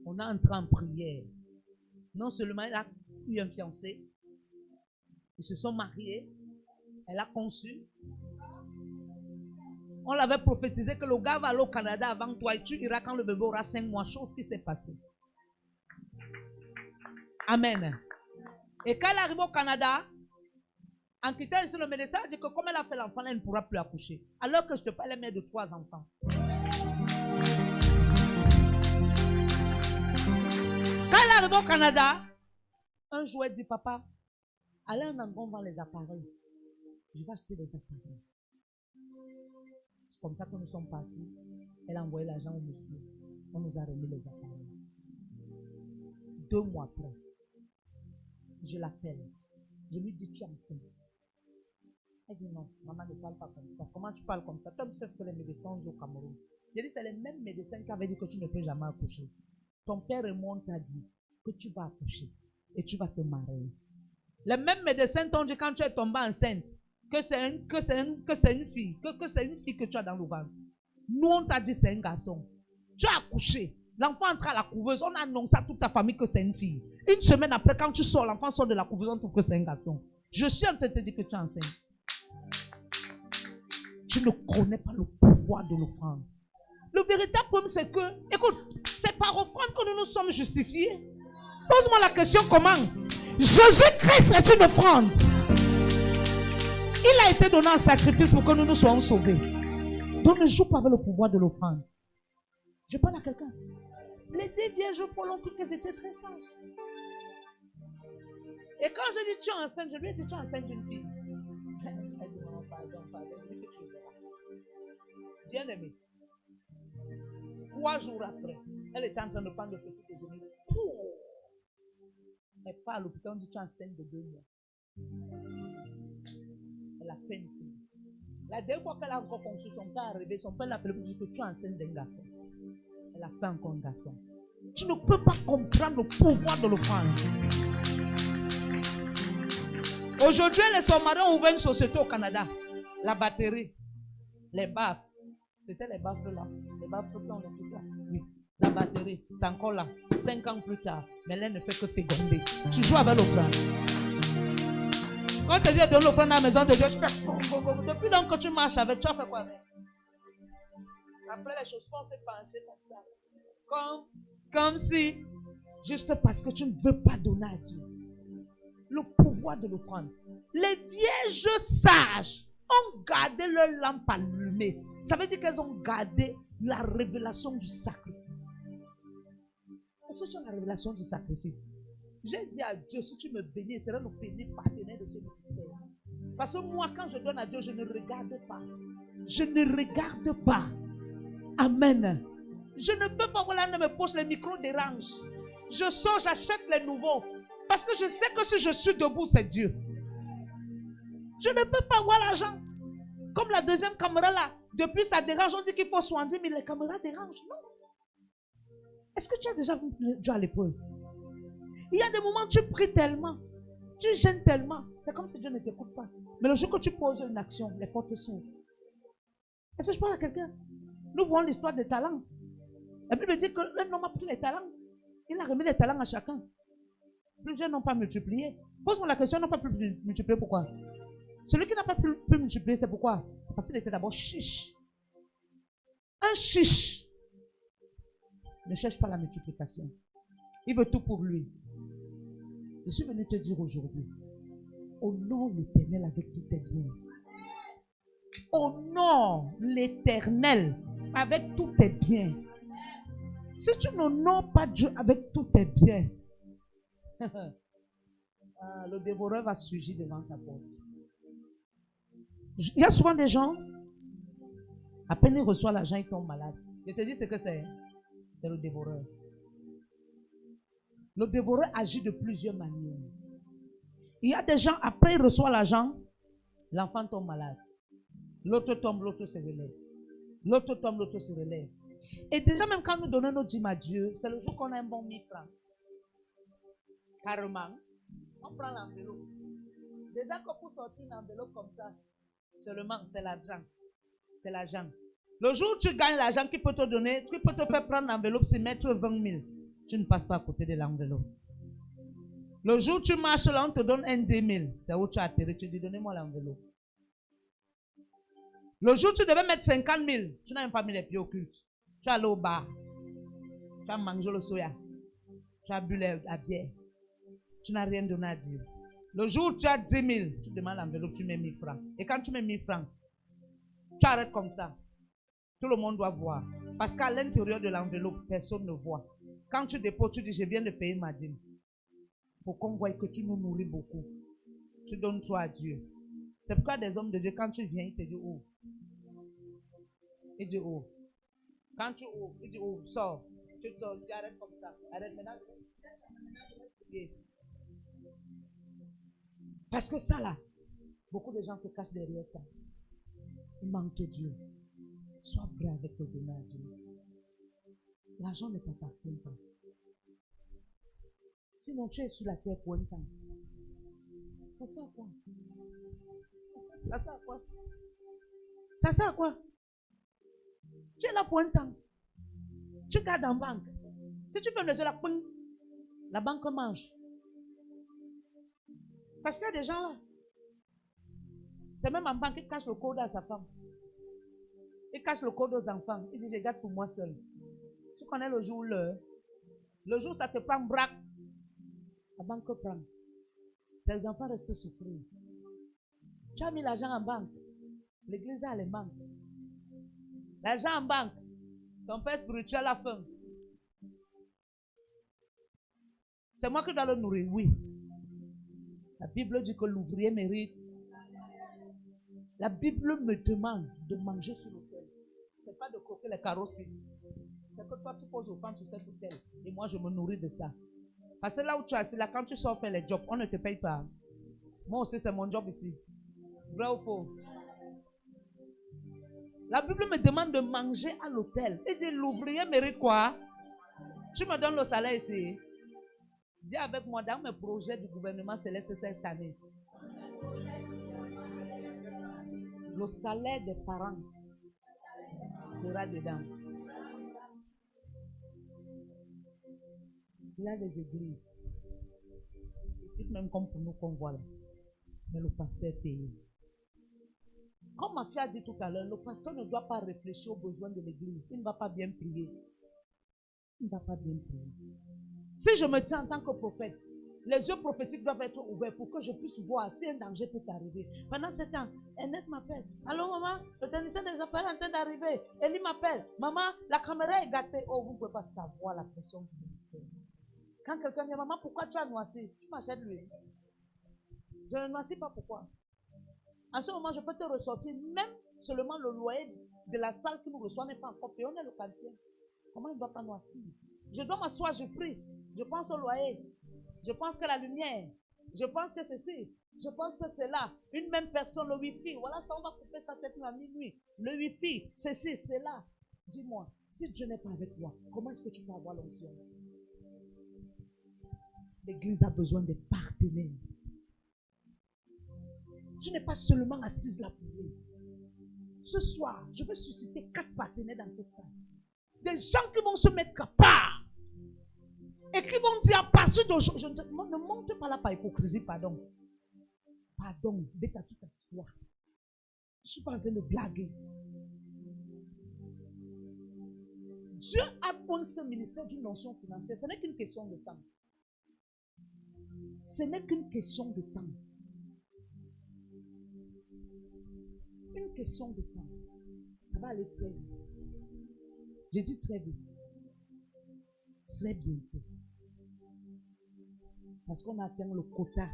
On a entré en prière. Non seulement elle a eu un fiancé, ils se sont mariés, elle a conçu. On l'avait prophétisé que le gars va aller au Canada avant toi et tu iras quand le bébé aura 5 mois. Chose qui s'est passée. Amen. Et quand elle arrive au Canada, en quittant ici, le médecin a dit que comme elle a fait l'enfant, elle ne pourra plus accoucher. Alors que je te parle, elle est mère de 3 enfants. Quand elle arrive au Canada, un jour elle dit, papa, allez en Angon vendre les appareils. Je vais acheter des appareils. C'est comme ça que nous sommes partis. Elle a envoyé l'argent au monsieur. On nous a remis les appareils. 2 mois après, je l'appelle. Je lui dis, tu es enceinte. Elle dit, non, maman ne parle pas comme ça. Comment tu parles comme ça? Toi, tu sais ce que les médecins ont dit au Cameroun. J'ai dit, c'est les mêmes médecins qui avaient dit que tu ne peux jamais accoucher. Ton père et moi, on t'a dit que tu vas accoucher et tu vas te marier. Les mêmes médecins t'ont dit quand tu es tombée enceinte que c'est une fille, que c'est une fille que tu as dans le ventre. Nous, on t'a dit c'est un garçon. Tu as accouché. L'enfant entre à la couveuse. On a annoncé à toute ta famille que c'est une fille. Une semaine après, quand tu sors, l'enfant sort de la couveuse, on trouve que c'est un garçon. Je suis en train de te dire que tu es enceinte. Tu ne connais pas le pouvoir de l'offrande. Le véritable problème, c'est que, écoute, c'est par offrande que nous nous sommes justifiés. Pose-moi la question, comment? Jésus-Christ est une offrande. Il a été donné en sacrifice pour que nous nous soyons sauvés. Donc ne joue pas avec le pouvoir de l'offrande. Je parle à quelqu'un. Les 10 vierges folles qu'elles étaient très sages. Et quand je dis tu es enceinte, je lui ai dit tu es enceinte d'une fille. Elle dit non, pardon. Bien aimé. 3 jours après, elle était en train de prendre le petit déjeuner. Elle part à l'hôpital, on dit tu es enceinte de 2 mois. Elle a fait une fille. La dernière fois qu'elle a encore conçu, son père est arrivé, son père l'a appelé pour dire que tu es enceinte d'un garçon. Elle a fait encore un garçon. Tu ne peux pas comprendre le pouvoir de l'offrande. Aujourd'hui, les Somaliens ont ouvert une société au Canada. La batterie, les baffes. C'était les baffes là. Les baffes tout le temps, là. Oui. La batterie, c'est encore là. 5 ans plus tard, mais elle ne fait que féconder. Tu joues avec l'offrande. Quand tu dis donne l'offrande à la maison de Dieu, je fais. Depuis donc que tu marches avec, tu as fait quoi avec? Après les choses vont se pencher comme ça. Comme si, juste parce que tu ne veux pas donner à Dieu. Le pouvoir de l'offrande. Les vierges sages ont gardé leur lampe allumée. Ça veut dire qu'elles ont gardé la révélation du sacrifice. Est-ce que tu as la révélation du sacrifice? J'ai dit à Dieu, si tu me bénis, il sera le béni partenaire de ce ministère. Parce que moi, quand je donne à Dieu, je ne regarde pas. Je ne regarde pas. Amen. Je ne peux pas, voilà, ne me pose les micros dérangent. Je sors, j'achète les nouveaux. Parce que je sais que si je suis debout, c'est Dieu. Je ne peux pas avoir l'argent. Comme la deuxième caméra là. Depuis ça dérange, on dit qu'il faut 70 000. Les caméras dérangent. Non. Est-ce que tu as déjà vu Dieu à l'épreuve? Il y a des moments où tu pries tellement. Tu gênes tellement. C'est comme si Dieu ne t'écoute pas. Mais le jour que tu poses une action, les portes s'ouvrent. Est-ce que je parle à quelqu'un? Nous voyons l'histoire des talents. La Bible dit que l'un homme a pris les talents. Il a remis les talents à chacun. Plusieurs n'ont pas multiplié. Pose-moi la question, n'ont pas pu multiplier. Pourquoi? Celui qui n'a pas pu multiplier, c'est pourquoi? C'est parce qu'il était d'abord chiche. Un chiche ne cherche pas la multiplication. Il veut tout pour lui. Je suis venu te dire aujourd'hui, honore l'Éternel avec tous tes biens. Honore l'Éternel avec tous tes biens. Si tu n'honores pas Dieu avec tous tes biens, le dévoreur va surgir devant ta porte. Il y a souvent des gens, à peine ils reçoivent l'argent, ils tombent malades. Je te dis ce que c'est. C'est le dévoreur. Le dévoreur agit de plusieurs manières. Il y a des gens, après ils reçoivent l'argent, l'enfant tombe malade. L'autre tombe, l'autre se relève. L'autre tombe, l'autre se relève. Et déjà, même quand nous donnons nos dîmes à Dieu, c'est le jour qu'on a un bon 1000 francs. Carrément, on prend l'enveloppe. Déjà que pour sortir une enveloppe comme ça, seulement, c'est l'argent. C'est l'argent. Le jour où tu gagnes l'argent, qui peut te donner, qui peut te faire prendre l'enveloppe, c'est mettre 20 000. Tu ne passes pas à côté de l'enveloppe. Le jour où tu marches là, on te donne un 10 000. C'est où tu as atterri. Tu dis, donnez-moi l'enveloppe. Le jour où tu devais mettre 50 000, tu n'as même pas mis les pieds au culte. Tu es allé au bar. Tu as mangé le soya. Tu as bu la bière. Tu n'as rien donné à Dieu. Le jour où tu as 10 000, tu demandes l'enveloppe, tu mets 1000 francs. Et quand tu mets 1000 francs, tu arrêtes comme ça. Tout le monde doit voir. Parce qu'à l'intérieur de l'enveloppe, personne ne voit. Quand tu déposes, tu dis, je viens de payer ma dîme. Pour qu'on voie que tu nous nourris beaucoup. Tu donnes toi à Dieu. C'est pourquoi des hommes de Dieu, quand tu viens, ils te disent ouvre. Il dit ouvre. Quand tu ouvres, il dit ouvre, sors. Tu sors, tu arrêtes comme ça. Arrête maintenant. Parce que ça là, beaucoup de gens se cachent derrière ça. Ils manquent de Dieu. Sois vrai avec le donner à Dieu. L'argent ne t'appartient pas. Sinon, tu es sur la terre pour un temps. Ça sert à quoi? Ça sert à quoi? Ça sert à quoi? Tu es là pour un temps. Tu gardes en banque. Si tu fais le jeu, la banque mange. Parce qu'il y a des gens là. C'est même en banque qui cache le code à sa femme. Il cache le code aux enfants. Il dit, je garde pour moi seul. Tu connais le jour, l'heure. Le jour, ça te prend braque. La banque prend. Tes enfants restent souffrir. Tu as mis l'argent en banque. L'église a les banques. L'argent en banque. Ton père spirituel a faim. C'est moi qui dois le nourrir, oui. La Bible dit que l'ouvrier mérite. La Bible me demande de manger sur l'autel. Ce n'est pas de croquer les carrosseries. C'est que toi, tu poses au pain sur cet autel. Et moi, je me nourris de ça. Parce que là où tu es assis, là, quand tu sors faire les jobs, on ne te paye pas. Moi aussi, c'est mon job ici. Vrai ou faux? La Bible me demande de manger à l'autel. Il dit, l'ouvrier mérite quoi? Tu me donnes le salaire ici. Dis avec moi, dans mes projets du gouvernement céleste cette année, le salaire des parents sera dedans. Il y a des églises, petites même comme pour nous qu'on voit là, mais le pasteur est payé. Comme ma fille a dit tout à l'heure, le pasteur ne doit pas réfléchir aux besoins de l'église. Il ne va pas bien prier. Il ne va pas bien prier. Si je me tiens en tant que prophète, les yeux prophétiques doivent être ouverts pour que je puisse voir si un danger peut arriver. Pendant ce temps, Ernest m'appelle. Allô maman, le technicien des appels est en train d'arriver. Elie m'appelle. Maman, la caméra est gâtée. Oh, vous ne pouvez pas savoir la pression du ministère. Quand quelqu'un dit, maman, pourquoi tu as noirci? Tu m'achètes l'huile. Je ne noircis pas, pourquoi? En ce moment, je peux te ressortir, même seulement le loyer de la salle qui nous reçoit n'est pas encore payé. On est le quartier. Comment il ne doit pas noircir? Je dois m'asseoir, je prie. Je pense au loyer. Je pense que la lumière. Je pense que ceci. Je pense que c'est là. Une même personne, le wifi. Voilà, ça, on va couper ça cette nuit à minuit. Le wifi, ceci, c'est là. Dis-moi, si Dieu n'est pas avec toi, comment est-ce que tu peux avoir l'onction? L'église a besoin de partenaires. Tu n'es pas seulement assise là pour lui. Ce soir, je vais susciter 4 partenaires dans cette salle. Des gens qui vont se mettre à part. Et qui vont dire à partir d'aujourd'hui, ne monte pas là par hypocrisie, pardon. Pardon, dès que tu t'assois. Je ne suis pas en train de blaguer. Dieu a pour ce ministère d'une notion financière. Ce n'est qu'une question de temps. Ce n'est qu'une question de temps. Une question de temps. Ça va aller très vite. J'ai dit très vite. Très bientôt. Parce qu'on a atteint le quota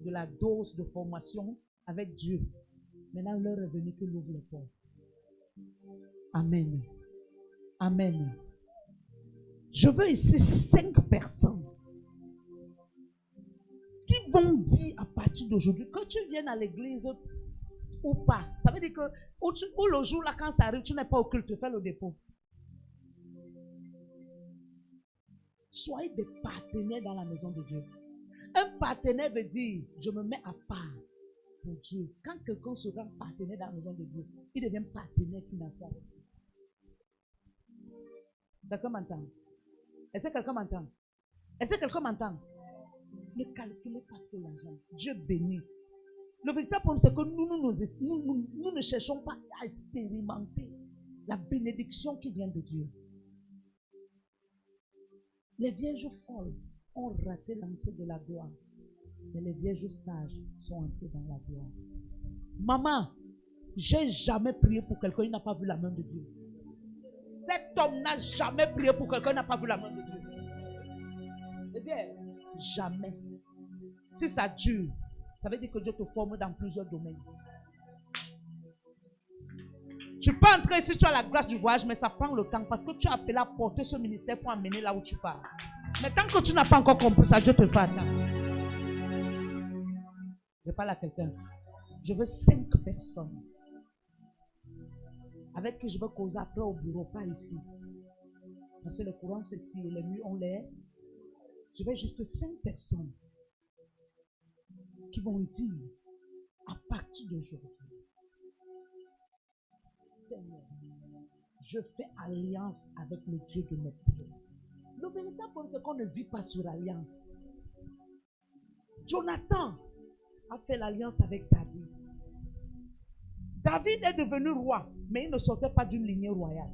de la dose de formation avec Dieu. Maintenant, l'heure est venue qu'il ouvre les portes. Amen. Amen. Je veux ici 5 personnes qui vont dire à partir d'aujourd'hui, que tu viennes à l'église ou pas. Ça veut dire que ou le jour là, quand ça arrive, tu n'es pas au culte, tu fais le dépôt. Soyez des partenaires dans la maison de Dieu. Un partenaire veut dire, je me mets à part pour Dieu. Quand quelqu'un se rend partenaire dans la maison de Dieu, il devient partenaire financier. Quelqu'un m'entend? Est-ce que quelqu'un m'entend? Est-ce que quelqu'un m'entend? Ne calculez pas que l'argent. Dieu bénit. Le véritable problème, c'est que nous ne cherchons pas à expérimenter la bénédiction qui vient de Dieu. Les vierges folles ont raté l'entrée de la gloire. Mais les vierges sages sont entrées dans la gloire. Maman, j'ai jamais prié pour quelqu'un qui n'a pas vu la main de Dieu. Cet homme n'a jamais prié pour quelqu'un qui n'a pas vu la main de Dieu. C'est-à-dire, jamais. Si ça dure, ça veut dire que Dieu te forme dans plusieurs domaines. Tu peux entrer si tu as la grâce du voyage, mais ça prend le temps parce que tu as appelé à porter ce ministère pour amener là où tu pars. Mais tant que tu n'as pas encore compris ça, Dieu te fait attendre. Je parle à quelqu'un. Je veux 5 personnes avec qui je vais causer après au bureau, pas ici. Parce que le courant s'étire, les nuits on l'air. Je veux juste 5 personnes qui vont dire à partir d'aujourd'hui, Seigneur, je fais alliance avec le Dieu de mes pères. Le véritable problème, c'est qu'on ne vit pas sur alliance. Jonathan a fait l'alliance avec David. David est devenu roi, mais il ne sortait pas d'une lignée royale.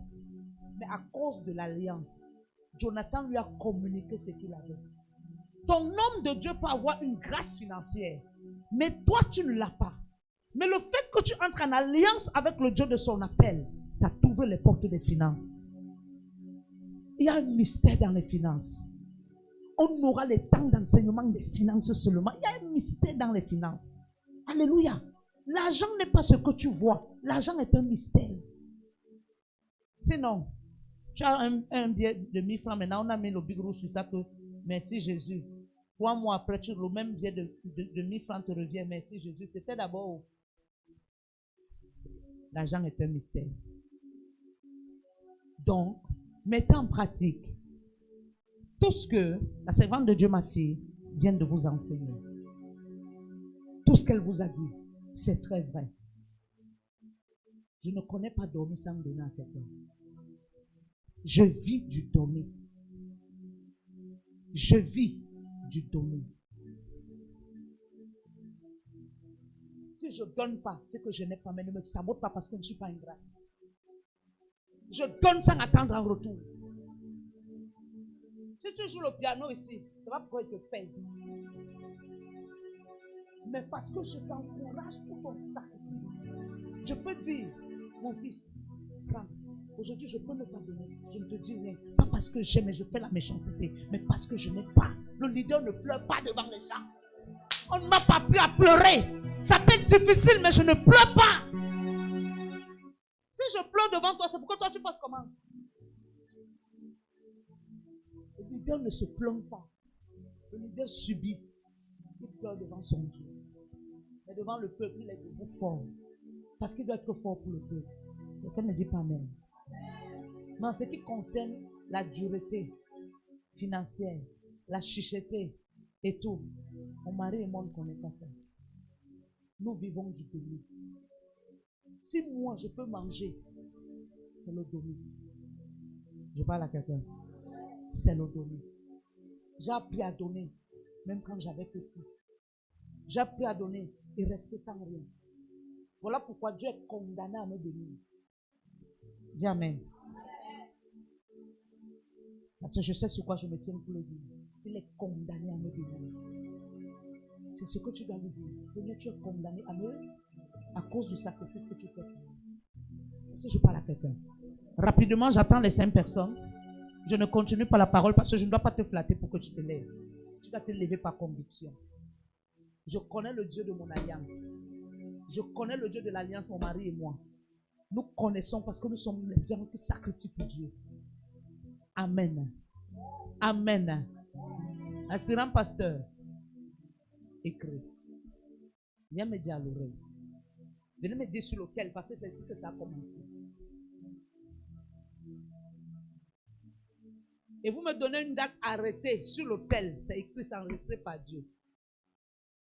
Mais à cause de l'alliance, Jonathan lui a communiqué ce qu'il avait. Ton homme de Dieu peut avoir une grâce financière, mais toi tu ne l'as pas. Mais le fait que tu entres en alliance avec le Dieu de son appel, ça t'ouvre les portes des finances. Il y a un mystère dans les finances. On aura le temps d'enseignement des finances seulement. Il y a un mystère dans les finances. Alléluia. L'argent n'est pas ce que tu vois. L'argent est un mystère. Sinon, tu as un billet de 1000 francs. Maintenant, on a mis le big rouge sur ça que merci Jésus. 3 mois après, le même billet de 1000 francs te revient. Merci Jésus. C'était d'abord. L'argent est un mystère. Donc, mettez en pratique Tout ce que la servante de Dieu, ma fille, vient de vous enseigner, tout ce qu'elle vous a dit, c'est très vrai. Je ne connais pas dormir sans donner à quelqu'un. Je vis du donner. Je vis du donner. Si je ne donne pas ce que je n'ai pas, mais ne me sabote pas parce que je ne suis pas ingrat. Je donne sans attendre un retour. Si tu joues le piano ici, ça va pourquoi il te paye. Mais parce que je t'encourage pour ton sacrifice. Je peux dire, mon fils, prends. Aujourd'hui, je peux ne pas donner. Je ne te dis rien. Pas parce que j'aime et je fais la méchanceté, mais parce que je n'ai pas. Le leader ne pleure pas devant les gens. On ne m'a pas appris à pleurer. Ça peut être difficile, mais je ne pleure pas. Si je pleure devant toi, c'est pourquoi toi tu passes comment? Le leader ne se plaint pas. Le leader subit. Il pleure devant son Dieu. Mais devant le peuple, il est debout fort. Parce qu'il doit être fort pour le peuple. Quelqu'un ne dit pas amen. Mais en ce qui concerne la dureté financière, la chicheté et tout, mon mari et moi ne connaissons pas ça. Nous vivons du donner. Si moi je peux manger, c'est le donner. Je parle à quelqu'un. C'est le donner. J'ai appris à donner, même quand j'avais petit. J'ai appris à donner et rester sans rien. Voilà pourquoi Dieu est condamné à me donner. Dis amen. Parce que je sais sur quoi je me tiens pour le dire. Il est condamné à me donner. C'est ce que tu dois lui dire. Seigneur, tu es condamné à me à cause du sacrifice que tu fais. Si je parle à quelqu'un. Rapidement, j'attends les 5 personnes. Je ne continue pas la parole parce que je ne dois pas te flatter pour que tu te lèves. Tu dois te lever par conviction. Je connais le Dieu de mon alliance. Je connais le Dieu de l'alliance, mon mari et moi. Nous connaissons parce que nous sommes les gens qui sacrifient pour Dieu. Amen. Amen. Aspirant pasteur, écrit. Viens me dire à l'oreille. Venez me dire sur lequel, parce que c'est ici que ça a commencé. Et vous me donnez une date arrêtée sur l'autel. C'est écrit, c'est enregistré par Dieu.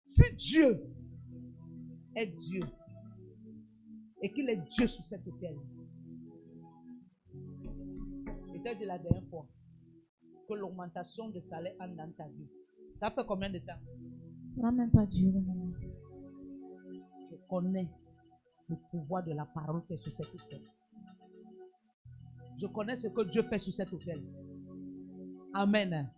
Si Dieu est Dieu et qu'il est Dieu sur cet autel, et tu as dit la dernière fois que l'augmentation de salaire entre dans ta vie, ça fait combien de temps? Ça n'a même pas duré. Je connais le pouvoir de la parole qui est sur cet autel. Je connais ce que Dieu fait sur cet autel. Amen.